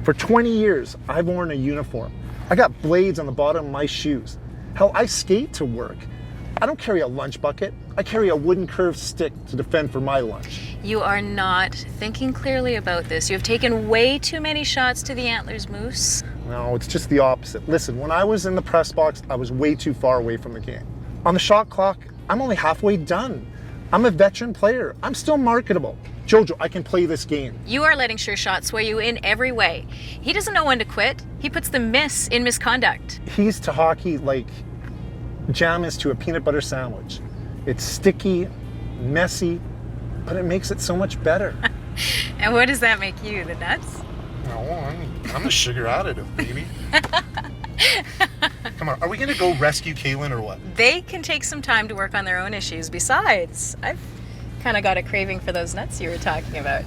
For 20 years, I've worn a uniform. I got blades on the bottom of my shoes. Hell, I skate to work. I don't carry a lunch bucket. I carry a wooden curved stick to defend for my lunch. You are not thinking clearly about this. You have taken way too many shots to the antlers, Moose. No, it's just the opposite. Listen, when I was in the press box, I was way too far away from the game. On the shot clock, I'm only halfway done. I'm a veteran player. I'm still marketable. Jojo, I can play this game. You are letting Sure Shot sway you in every way. He doesn't know when to quit. He puts the miss in misconduct. He's to hockey like jam is to a peanut butter sandwich. It's sticky, messy, but it makes it so much better. And what does that make you, the nuts? No, I'm the sugar additive, baby. Come on, are we gonna go rescue Kalin or what? They can take some time to work on their own issues. Besides, I've kind of got a craving for those nuts you were talking about.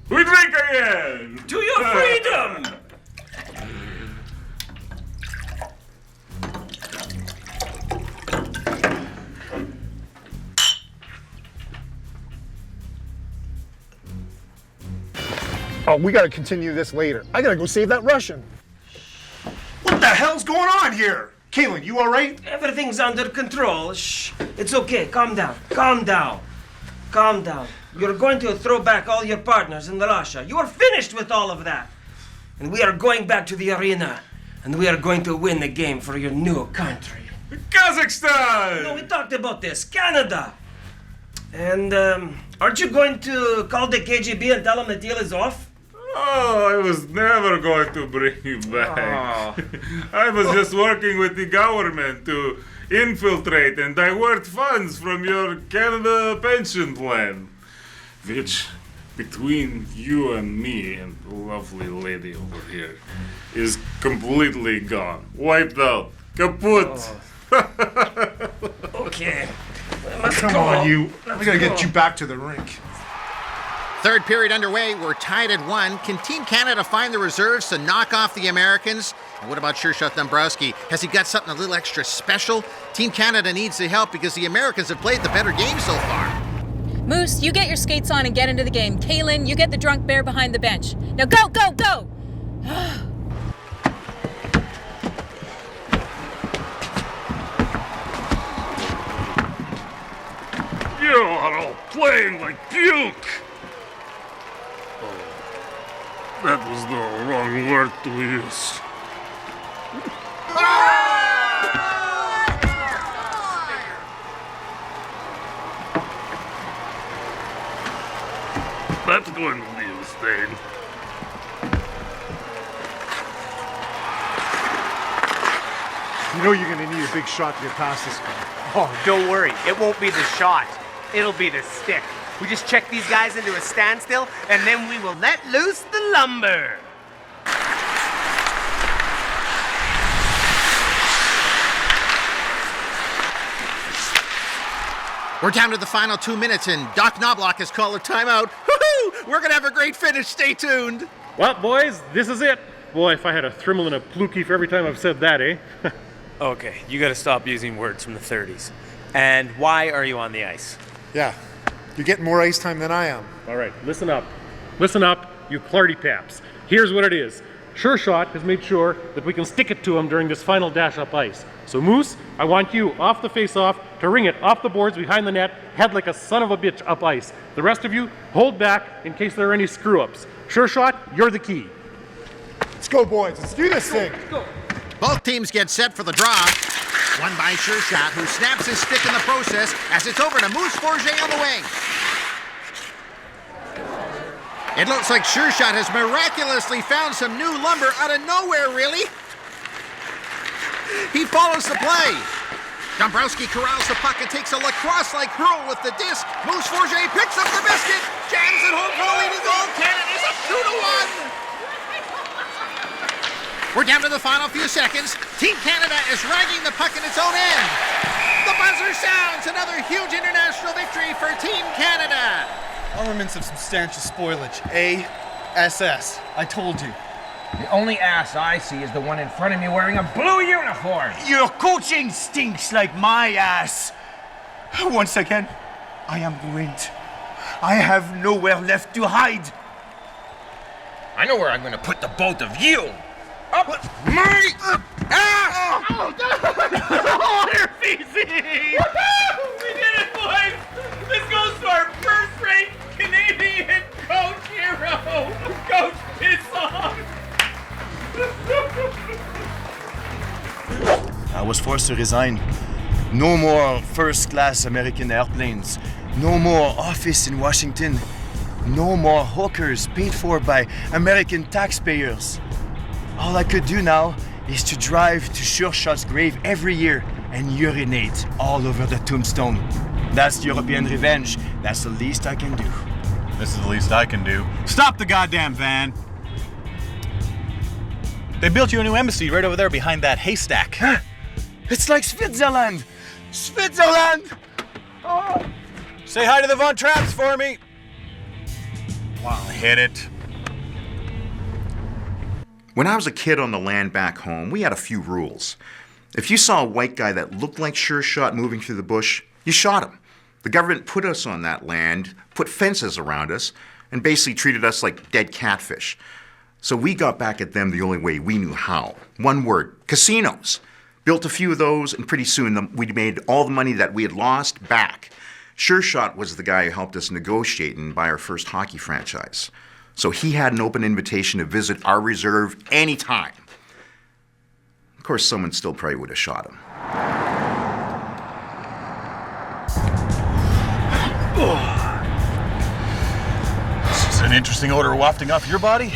We drink again! To your freedom! Oh, we gotta continue this later. I gotta go save that Russian. What the hell's going on here? Kalin, you all right? Everything's under control. Shh. It's okay. Calm down. Calm down. Calm down. You're going to throw back all your partners in Russia. You are finished with all of that. And we are going back to the arena. And we are going to win the game for your new country. Kazakhstan! No, we talked about this. Canada. And aren't you going to call the KGB and tell them the deal is off? Oh, I was never going to bring you back. I was just working with the government to infiltrate and divert funds from your Canada pension plan, which, between you and me and the lovely lady over here, is completely gone. Wiped out. Kaput. Okay. Come on, you. We gotta get you back to the rink. Third period underway. We're tied at 1. Can Team Canada find the reserves to knock off the Americans? And what about Shot Dombrowski? Has he got something a little extra special? Team Canada needs the help because the Americans have played the better game so far. Moose, you get your skates on and get into the game. Kalin, you get the drunk bear behind the bench. Now go, go, go! You are all playing like puke! Oh, that was the wrong word to use. That's going to leave a stain. You know you're gonna need a big shot to get past this guy. Oh, don't worry. It won't be the shot. It'll be the stick. We just check these guys into a standstill, and then we will let loose the lumber. We're down to the final 2 minutes, and Doc Knoblach has called a timeout. Woohoo! We're gonna have a great finish. Stay tuned. Well, boys, this is it. Boy, if I had a thrimmel and a plukie for every time I've said that, eh? Okay, you gotta stop using words from the 30s. And why are you on the ice? Yeah, you're getting more ice time than I am. All right, listen up. Listen up, you clarty paps. Here's what it is. Sure Shot has made sure that we can stick it to him during this final dash up ice. So Moose, I want you off the face-off to ring it off the boards behind the net, head like a son of a bitch up ice. The rest of you, hold back in case there are any screw-ups. Sure Shot, you're the key. Let's go, boys. Let's do this thing. Both teams get set for the draw. One by Sure Shot, who snaps his stick in the process as it's over to Moose Forget on the wing. It looks like Sure Shot has miraculously found some new lumber out of nowhere, really. He follows the play. Dombrowski corrals the puck and takes a lacrosse-like hurl with the disc. Moose Forget picks up the biscuit, jams it home for the leading goal. Canada's up 2-1. We're down to the final few seconds. Team Canada is ragging the puck in its own end. The buzzer sounds. Another huge international victory for Team Canada. Armaments of substantial spoilage. ASS. I told you. The only ass I see is the one in front of me wearing a blue uniform. Your coaching stinks like my ass. Once again, I am ruined. I have nowhere left to hide. I know where I'm going to put the both of you. Up my ass! Oh, your feces! We did it, boys! This goes to our first-rate Canadian coach hero, Coach Pskov. I was forced to resign. No more first-class American airplanes. No more office in Washington. No more hookers paid for by American taxpayers. All I could do now is to drive to Sure Shot's grave every year and urinate all over the tombstone. That's European revenge. That's the least I can do. This is the least I can do. Stop the goddamn van! They built you a new embassy right over there behind that haystack. Huh? It's like Switzerland! Switzerland! Oh. Say hi to the Von Trapps for me! Wow. Hit it. When I was a kid on the land back home, we had a few rules. If you saw a white guy that looked like Sure Shot moving through the bush, you shot him. The government put us on that land, put fences around us, and basically treated us like dead catfish. So we got back at them the only way we knew how. One word, casinos. Built a few of those, and pretty soon we made all the money that we had lost back. Sure Shot was the guy who helped us negotiate and buy our first hockey franchise. So he had an open invitation to visit our reserve anytime. Of course, someone still probably would have shot him. This is an interesting odor wafting off your body.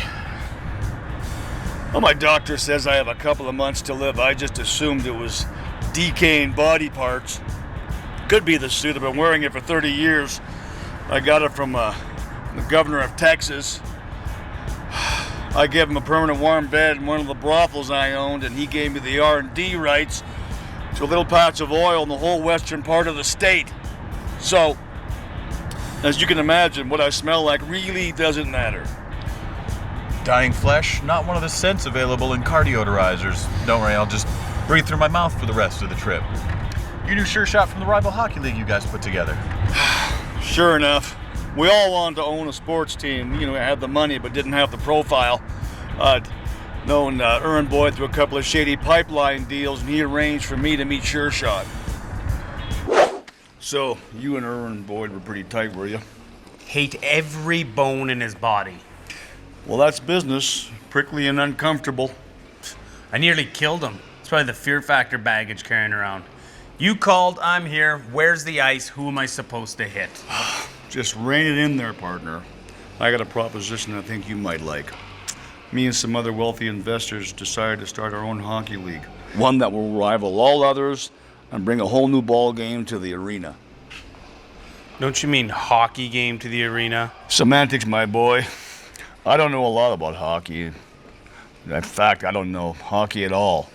Well, my doctor says I have a couple of months to live. I just assumed it was decaying body parts. Could be the suit. I've been wearing it for 30 years. I got it from the governor of Texas. I gave him a permanent warm bed in one of the brothels I owned, and he gave me the R&D rights to a little patch of oil in the whole western part of the state. So, as you can imagine, what I smell like really doesn't matter. Dying flesh, not one of the scents available in car deodorizers. Don't worry, I'll just breathe through my mouth for the rest of the trip. You knew Sure Shot from the rival hockey league you guys put together. Sure enough, we all wanted to own a sports team. Had the money but didn't have the profile. Known Aaron Boyd through a couple of shady pipeline deals, and he arranged for me to meet Sure Shot. So, you and Aaron Boyd were pretty tight, were you? Hate every bone in his body. Well, that's business. Prickly and uncomfortable. I nearly killed him. It's probably the fear factor baggage carrying around. You called, I'm here. Where's the ice? Who am I supposed to hit? Just rein it in there, partner. I got a proposition I think you might like. Me and some other wealthy investors decided to start our own hockey league. One that will rival all others and bring a whole new ball game to the arena. Don't you mean hockey game to the arena? Semantics, my boy. I don't know a lot about hockey. In fact, I don't know hockey at all.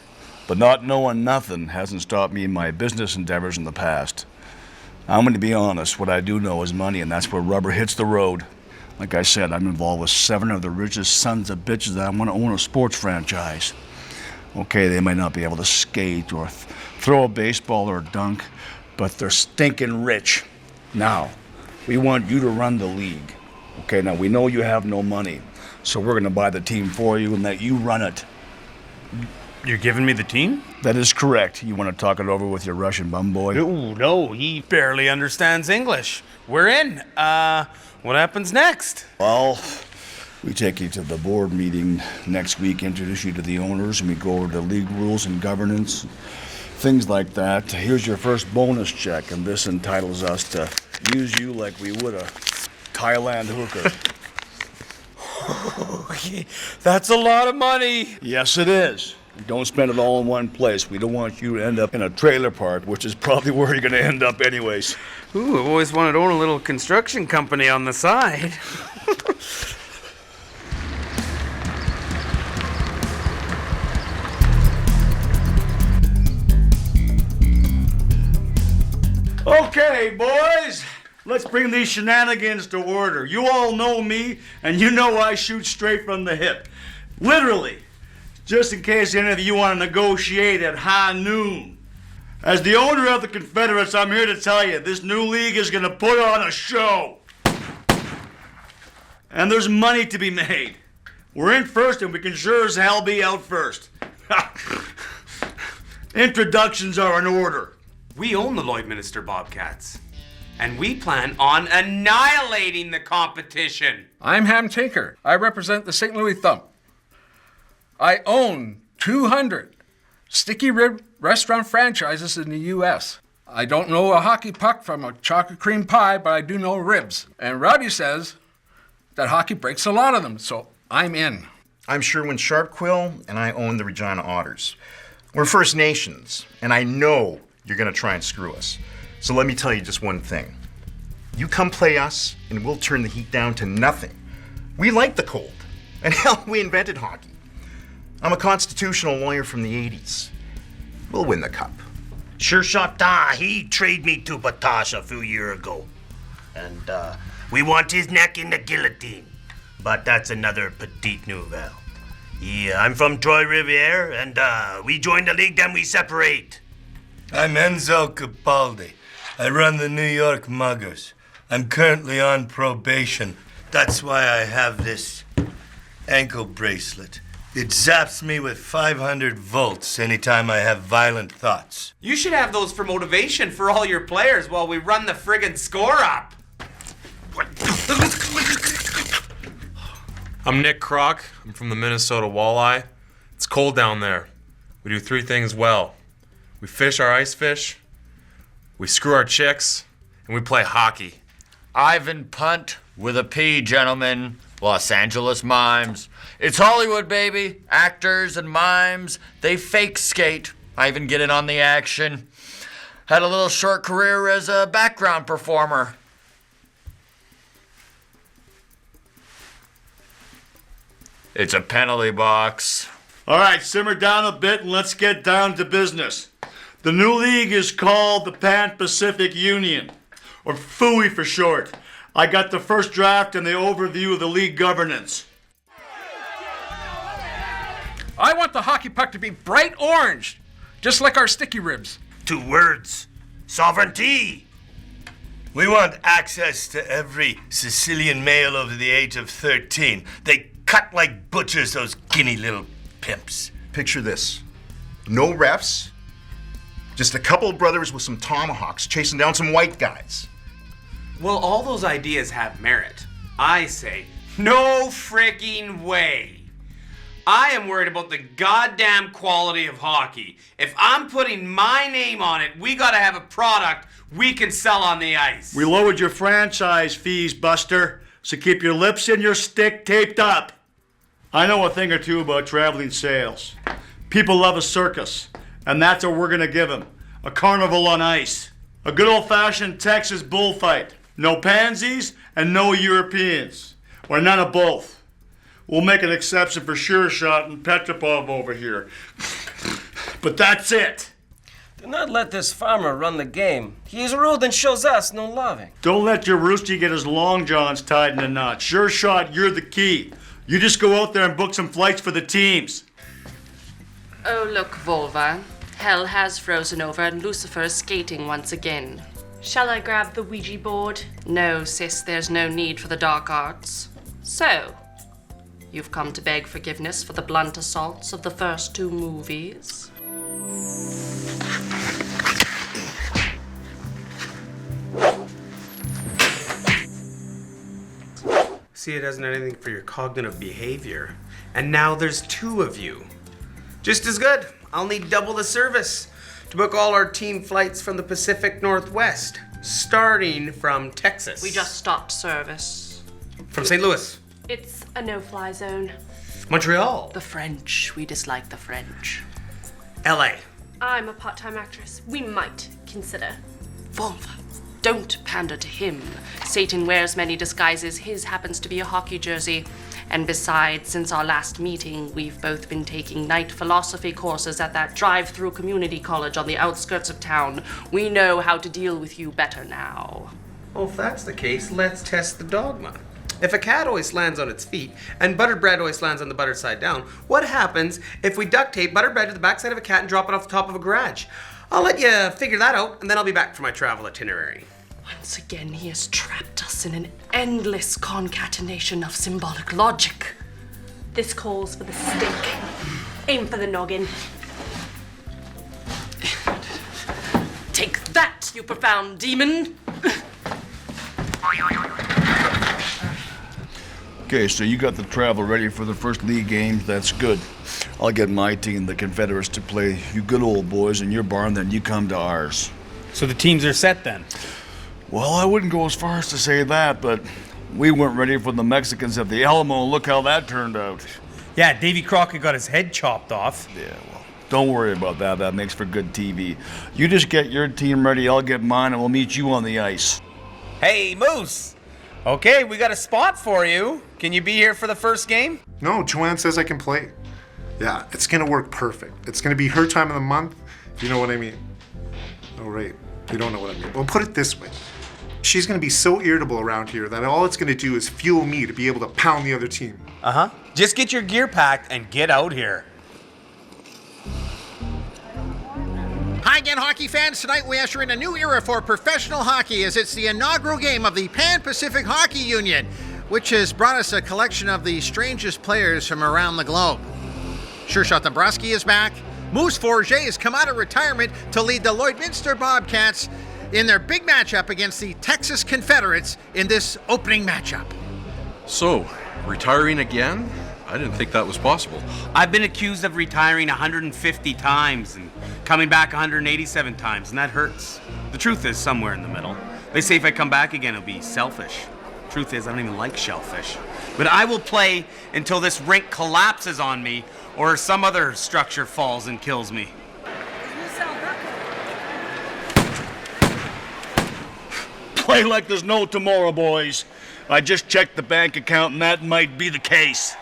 But not knowing nothing hasn't stopped me in my business endeavors in the past. I'm going to be honest, what I do know is money, and that's where rubber hits the road. Like I said, I'm involved with 7 of the richest sons of bitches that want to own a sports franchise. Okay, they might not be able to skate or throw a baseball or dunk, but they're stinking rich. Now, we want you to run the league. Okay, now we know you have no money, so we're going to buy the team for you and let you run it. You're giving me the team? That is correct. You want to talk it over with your Russian bum boy? No, he barely understands English. We're in. What happens next? Well, we take you to the board meeting next week, introduce you to the owners, and we go over the league rules and governance, things like that. Here's your first bonus check, and this entitles us to use you like we would a Thailand hooker. Okay, that's a lot of money. Yes, it is. Don't spend it all in one place. We don't want you to end up in a trailer park, which is probably where you're going to end up anyways. Ooh, I've always wanted to own a little construction company on the side. Okay, boys, let's bring these shenanigans to order. You all know me, and you know I shoot straight from the hip. Literally. Just in case any of you want to negotiate at high noon. As the owner of the Confederates, I'm here to tell you, this new league is going to put on a show. And there's money to be made. We're in first, and we can sure as hell be out first. Introductions are in order. We own the Lloydminster Bobcats. And we plan on annihilating the competition. I'm Ham Tinker. I represent the St. Louis Thump. I own 200 sticky rib restaurant franchises in the U.S. I don't know a hockey puck from a chocolate cream pie, but I do know ribs. And Rowdy says that hockey breaks a lot of them, so I'm in. I'm Sherwin Sharpquill, and I own the Regina Otters. We're First Nations, and I know you're going to try and screw us. So let me tell you just one thing. You come play us, and we'll turn the heat down to nothing. We like the cold, and hell, we invented hockey. I'm a constitutional lawyer from the 80s. We'll win the cup. Sure Shot, he traded me to Batash a few years ago. And we want his neck in the guillotine. But that's another petite nouvelle. Yeah, I'm from Trois-Rivières, and we join the league, then we separate. I'm Enzo Capaldi. I run the New York Muggers. I'm currently on probation. That's why I have this ankle bracelet. It zaps me with 500 volts anytime I have violent thoughts. You should have those for motivation for all your players while we run the friggin' score up. I'm Nick Kroc. I'm from the Minnesota Walleye. It's cold down there. We do 3 things well. We fish our ice fish, we screw our chicks, and we play hockey. Ivan Punt with a P, gentlemen. Los Angeles Mimes. It's Hollywood, baby. Actors and mimes, they fake skate. I even get in on the action. Had a little short career as a background performer. It's a penalty box. All right, simmer down a bit and let's get down to business. The new league is called the Pan-Pacific Union, or FUI for short. I got the first draft and the overview of the league governance. I want the hockey puck to be bright orange, just like our sticky ribs. 2 words. Sovereignty. We want access to every Sicilian male over the age of 13. They cut like butchers, those guinea little pimps. Picture this. No refs, just a couple of brothers with some tomahawks chasing down some white guys. Well, all those ideas have merit. I say, no freaking way. I am worried about the goddamn quality of hockey. If I'm putting my name on it, we gotta have a product we can sell on the ice. We lowered your franchise fees, Buster, so keep your lips and your stick taped up. I know a thing or two about traveling sales. People love a circus, and that's what we're gonna give them. A carnival on ice. A good old-fashioned Texas bullfight. No pansies and no Europeans. Or none of both. We'll make an exception for Sure Shot and Petropov over here. But that's it. Do not let this farmer run the game. He is rude and shows us no loving. Don't let your rooster get his long johns tied in a knot. Sure Shot, you're the key. You just go out there and book some flights for the teams. Oh, look, Volva. Hell has frozen over and Lucifer is skating once again. Shall I grab the Ouija board? No, sis, there's no need for the dark arts. So, you've come to beg forgiveness for the blunt assaults of the first two movies? See, it doesn't have anything for your cognitive behavior. And now there's two of you. Just as good. I'll need double the service to book all our team flights from the Pacific Northwest, starting from Texas. We just stopped service. From St. Louis. It's a no-fly zone. Montreal. The French. We dislike the French. LA. I'm a part-time actress. We might consider. Volva, don't pander to him. Satan wears many disguises. His happens to be a hockey jersey. And besides, since our last meeting, we've both been taking night philosophy courses at that drive-through community college on the outskirts of town. We know how to deal with you better now. Well, if that's the case, let's test the dogma. If a cat always lands on its feet and buttered bread always lands on the buttered side down, what happens if we duct tape buttered bread to the backside of a cat and drop it off the top of a garage? I'll let you figure that out, and then I'll be back for my travel itinerary. Once again, he has trapped us in an endless concatenation of symbolic logic. This calls for the stick. Aim for the noggin. Take that, you profound demon! Okay, so you got the travel ready for the first league games. That's good. I'll get my team, the Confederates, to play you good old boys in your barn, then you come to ours. So the teams are set then? Well, I wouldn't go as far as to say that, but we weren't ready for the Mexicans at the Alamo. Look how that turned out. Yeah, Davy Crockett got his head chopped off. Yeah, well, don't worry about that. That makes for good TV. You just get your team ready, I'll get mine, and we'll meet you on the ice. Hey, Moose! Okay, we got a spot for you. Can you be here for the first game? No, Joanne says I can play. Yeah, it's gonna work perfect. It's gonna be her time of the month, if you know what I mean. Oh, right. You don't know what I mean. Well, put it this way. She's gonna be so irritable around here that all it's gonna do is fuel me to be able to pound the other team. Uh-huh. Just get your gear packed and get out here. Hi again, hockey fans. Tonight we usher in a new era for professional hockey as it's the inaugural game of the Pan-Pacific Hockey Union, which has brought us a collection of the strangest players from around the globe. Sure Shot Dombrowski is back. Moose Forget has come out of retirement to lead the Lloydminster Bobcats in their big matchup against the Texas Confederates in this opening matchup. So, retiring again? I didn't think that was possible. I've been accused of retiring 150 times and coming back 187 times, and that hurts. The truth is somewhere in the middle. They say if I come back again, it'll be selfish. Truth is, I don't even like shellfish. But I will play until this rink collapses on me or some other structure falls and kills me. Play like there's no tomorrow, boys. I just checked the bank account, and that might be the case.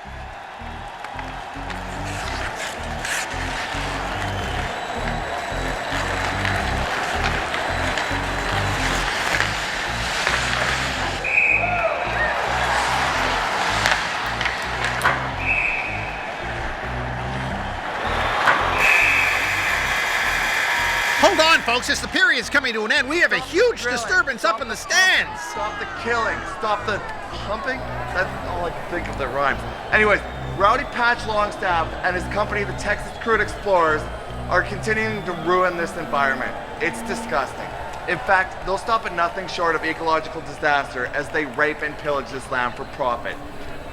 Hold on, folks. As the period's coming to an end, we have a huge disturbance up in the stands. Stop the killing. Stop the humping. That's all I can think of that rhymes. Anyways, Rowdy Patch Longstaff and his company, the Texas Crude Explorers, are continuing to ruin this environment. It's disgusting. In fact, they'll stop at nothing short of ecological disaster as they rape and pillage this land for profit.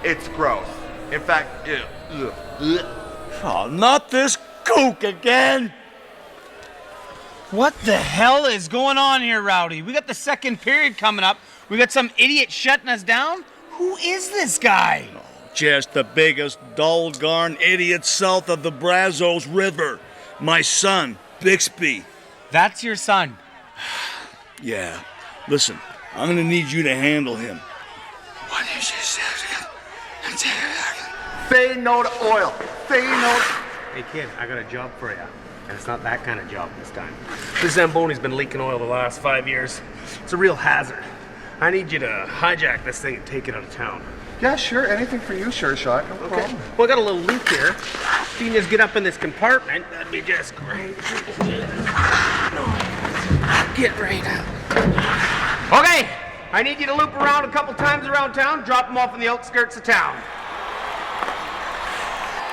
It's gross. In fact, Oh, not this kook again! What the hell is going on here, Rowdy? We got the second period coming up. We got some idiot shutting us down? Who is this guy? Just the biggest doggone idiot south of the Brazos River. My son, Bixby. That's your son? Yeah. Listen, I'm gonna need you to handle him. What did you say? Say no to oil. Say no to... Hey kid, I got a job for you. And it's not that kind of job this time. This Zamboni's been leaking oil the last 5 years. It's a real hazard. I need you to hijack this thing and take it out of town. Yeah, sure. Anything for you, Sure Shot. No problem. Well, I got a little leak here. If you can just get up in this compartment, that'd be just great. Get right out. Okay, I need you to loop around a couple times around town, drop them off in the outskirts of town.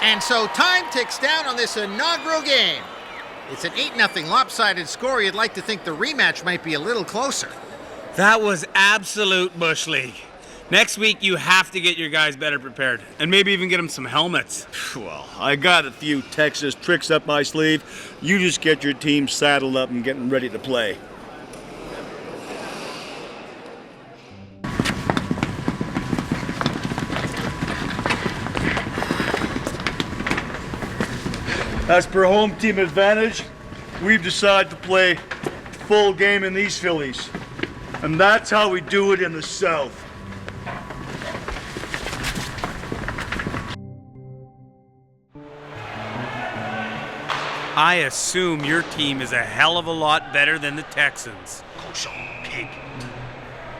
And so time ticks down on this inaugural game. It's an 8-0 lopsided score. You'd like to think the rematch might be a little closer. That was absolute bush league. Next week, you have to get your guys better prepared. And maybe even get them some helmets. Well, I got a few Texas tricks up my sleeve. You just get your team saddled up and getting ready to play. As per home team advantage, we've decided to play full game in these Phillies. And that's how we do it in the South. I assume your team is a hell of a lot better than the Texans. Cochon pig.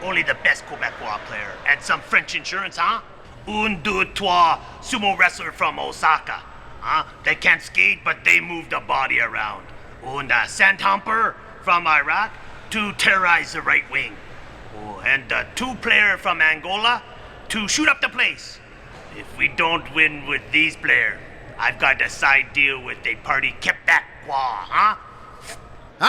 Only the best Quebecois player. And some French insurance, huh? Un, deux, trois, sumo wrestler from Osaka. Huh? They can't skate, but they move the body around. And a sandhumper from Iraq to terrorize the right wing. Oh, and a 2-player from Angola to shoot up the place. If we don't win with these players, I've got a side deal with the party Quebecois, huh?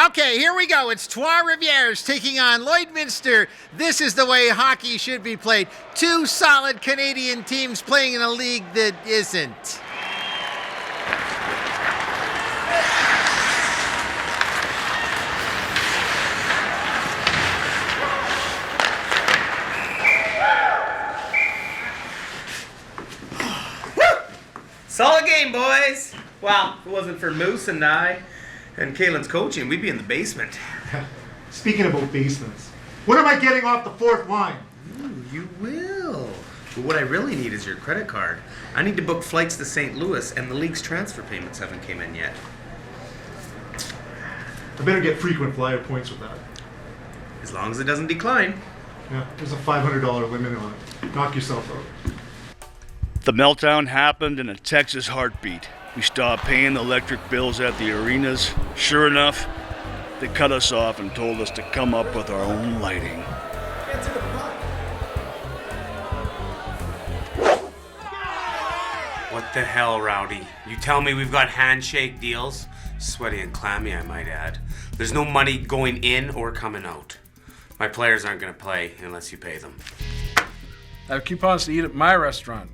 Okay, here we go. It's Trois Rivières taking on Lloydminster. This is the way hockey should be played. 2 solid Canadian teams playing in a league that isn't. Solid game, boys. Well, if it wasn't for Moose and I and Kalen's coaching, we'd be in the basement. Speaking about basements, when am I getting off the 4th line? Ooh, you will. But what I really need is your credit card. I need to book flights to St. Louis, and the league's transfer payments haven't came in yet. I better get frequent flyer points with that. As long as it doesn't decline. Yeah, there's a $500 limit on it. Knock yourself out. The meltdown happened in a Texas heartbeat. We stopped paying the electric bills at the arenas. Sure enough, they cut us off and told us to come up with our own lighting. What the hell, Rowdy? You tell me we've got handshake deals? Sweaty and clammy, I might add. There's no money going in or coming out. My players aren't going to play unless you pay them. I have coupons to eat at my restaurant,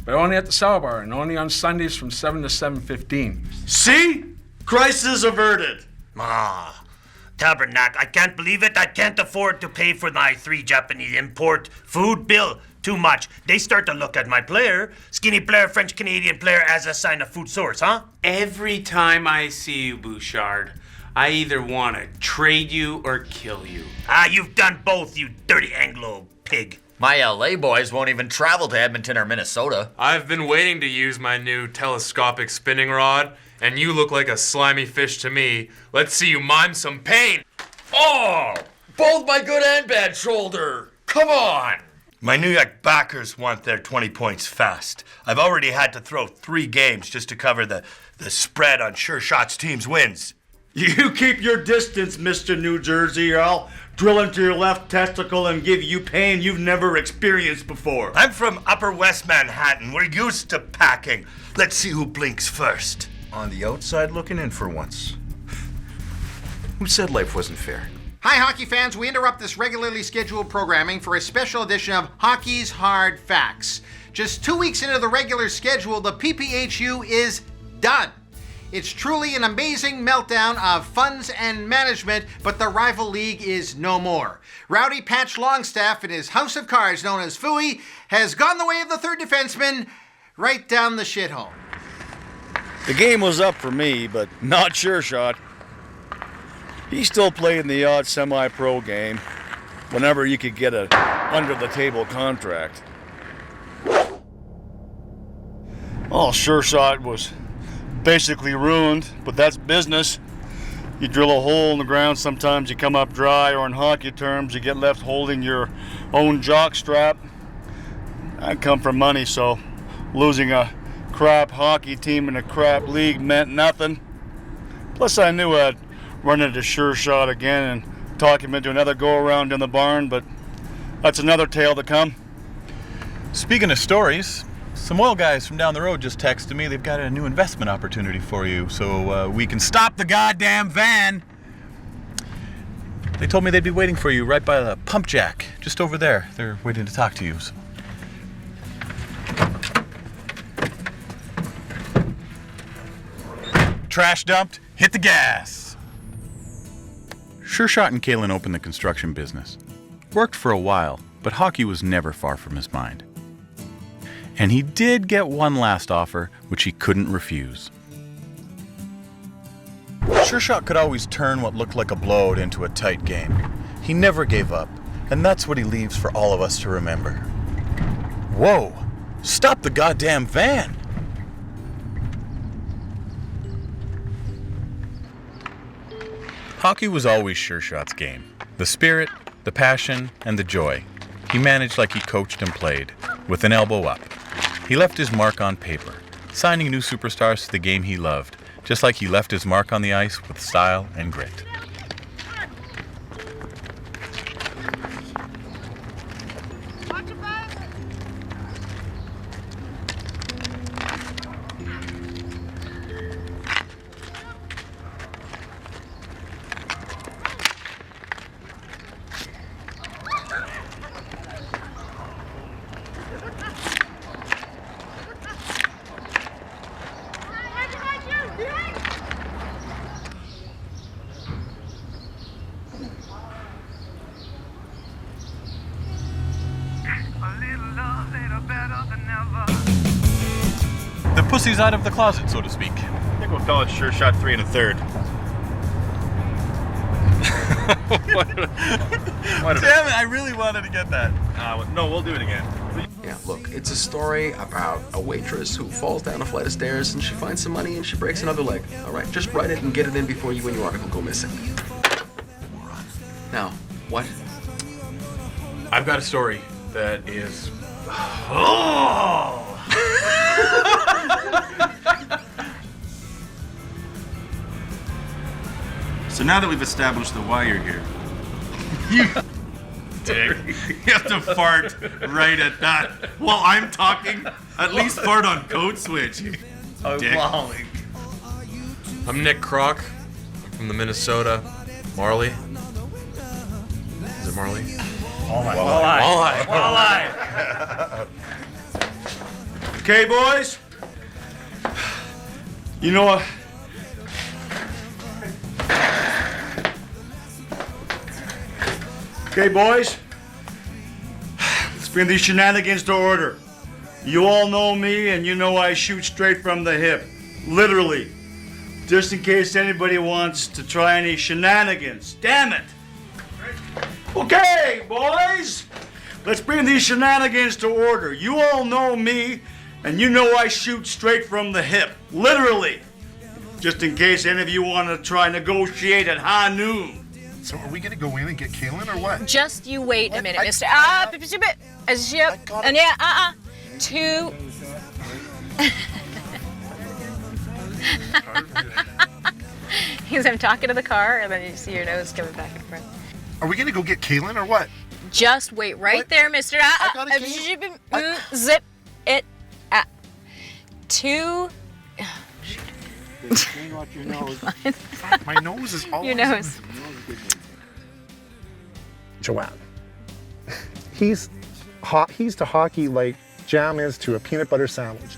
but only at the Sour Bar and only on Sundays from 7 to 7:15. See? Crisis averted. Tabernacle, I can't believe it. I can't afford to pay for my 3 Japanese import food bill. Too much. They start to look at my player, skinny player, French-Canadian player, as a sign of food source, huh? Every time I see you, Bouchard, I either want to trade you or kill you. You've done both, you dirty Anglo pig. My LA boys won't even travel to Edmonton or Minnesota. I've been waiting to use my new telescopic spinning rod, and you look like a slimy fish to me. Let's see you mime some pain. Oh! Both my good and bad shoulder. Come on! My New York backers want their 20 points fast. I've already had to throw 3 games just to cover the spread on Sure Shot's team's wins. You keep your distance, Mr. New Jersey, or I'll drill into your left testicle and give you pain you've never experienced before. I'm from Upper West Manhattan. We're used to packing. Let's see who blinks first. On the outside looking in for once. Who said life wasn't fair? Hi, hockey fans. We interrupt this regularly scheduled programming for a special edition of Hockey's Hard Facts. Just 2 weeks into the regular schedule, the PPHU is done. It's truly an amazing meltdown of funds and management, but the rival league is no more. Rowdy Patch Longstaff and his house of cards known as Phooey has gone the way of the third defenseman right down the shithole. The game was up for me, but not Sure Shot. He still played in the odd semi-pro game whenever you could get a under-the-table contract. Oh, Sure Shot was basically ruined, but that's business. You drill a hole in the ground, sometimes you come up dry, or in hockey terms, you get left holding your own jock strap. I come from money, so losing a crap hockey team in a crap league meant nothing. Plus, I knew I'd run into Sure Shot again and talk him into another go-around in the barn, but that's another tale to come. Speaking of stories, some oil guys from down the road just texted me. They've got a new investment opportunity for you, so we can stop the goddamn van. They told me they'd be waiting for you right by the pump jack, just over there. They're waiting to talk to you. So. Trash dumped, hit the gas. Sure Shot and Kalin opened the construction business. Worked for a while, but hockey was never far from his mind. And he did get one last offer, which he couldn't refuse. Sure Shot could always turn what looked like a blowout into a tight game. He never gave up, and that's what he leaves for all of us to remember. Whoa! Stop the goddamn van! Hockey was always Sure Shot's game. The spirit, the passion, and the joy. He managed like he coached and played, with an elbow up. He left his mark on paper, signing new superstars to the game he loved, just like he left his mark on the ice with style and grit. The pussy's out of the closet, so to speak. I think we'll call it Sure Shot 3 1/3. Damn it, I really wanted to get that. No, we'll do it again. Yeah, look, it's a story about a waitress who falls down a flight of stairs and she finds some money and she breaks another leg. All right, just write it and get it in before you and your article go missing. Now, what? I've got a story that is... Oh! So now that we've established the why you're here, you dick, you have to fart right at that while I'm talking. At least fart on code switch. Dick. I'm Nick Kroc. I'm from the Minnesota Marley. Is it Marley? Walleye. Okay, boys. You know what? Okay, boys. Let's bring these shenanigans to order. You all know me, and you know I shoot straight from the hip. Literally. Just in case anybody wants to try any shenanigans. Damn it! Okay, boys. Let's bring these shenanigans to order. You all know me, and you know I shoot straight from the hip. Literally. Just in case any of you want to try negotiate at high noon. So are we gonna go in and get Kalin or what? Just you wait a minute, Mr. Two. Because I'm talking to the car, and then you see your nose coming back and forth. Are we gonna go get Kalin or what? Just wait right there, Mister. Zip it up. 2. Watch your nose. My nose is all Your nose. Joanne. He's to hockey like jam is to a peanut butter sandwich.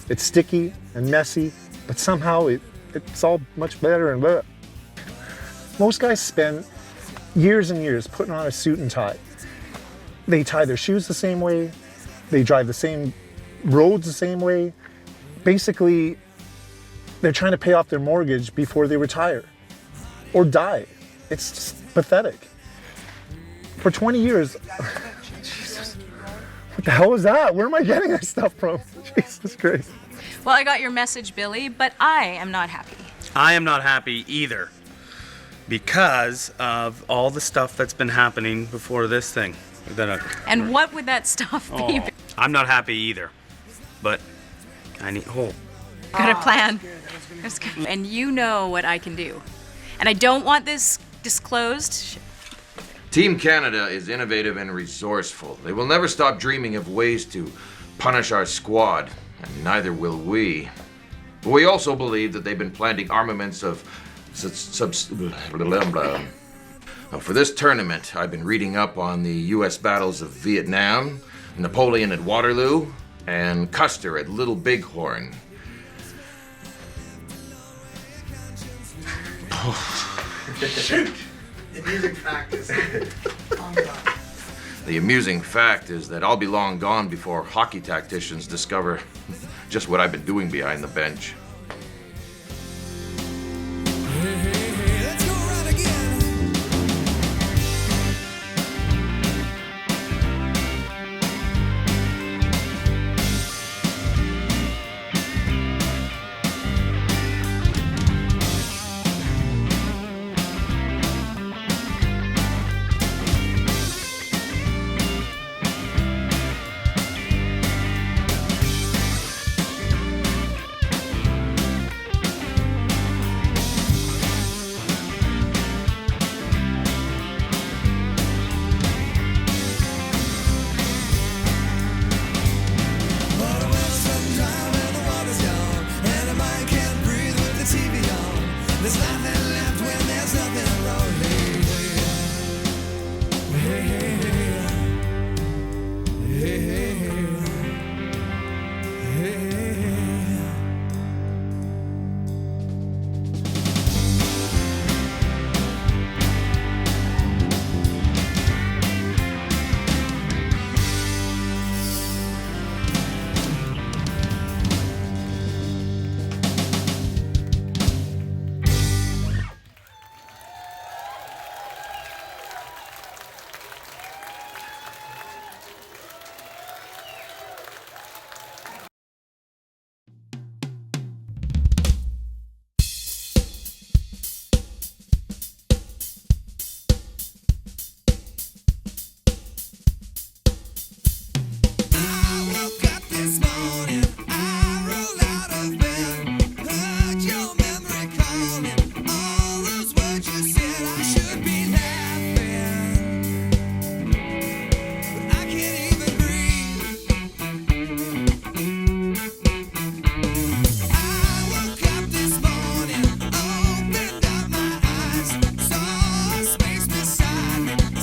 It's sticky and messy, but somehow it's all much better and better. Most guys spend years and years putting on a suit and tie. They tie their shoes the same way, they drive the same roads the same way. Basically, they're trying to pay off their mortgage before they retire or die. It's just pathetic. For 20 years, Jesus, what the hell is that? Where am I getting this stuff from? Jesus Christ. Well, I got your message, Billy, but I am not happy. I am not happy either because of all the stuff that's been happening before this thing. And what would that stuff be? I'm not happy either, but I need hope. Got a plan. That's good. And you know what I can do. And I don't want this disclosed. Team Canada is innovative and resourceful. They will never stop dreaming of ways to punish our squad, and neither will we. But we also believe that they've been planting armaments of for this tournament, I've been reading up on the U.S. battles of Vietnam, Napoleon at Waterloo, and Custer at Little Bighorn. Shoot! The music practice. The amusing fact is that I'll be long gone before hockey tacticians discover just what I've been doing behind the bench. Hey, hey.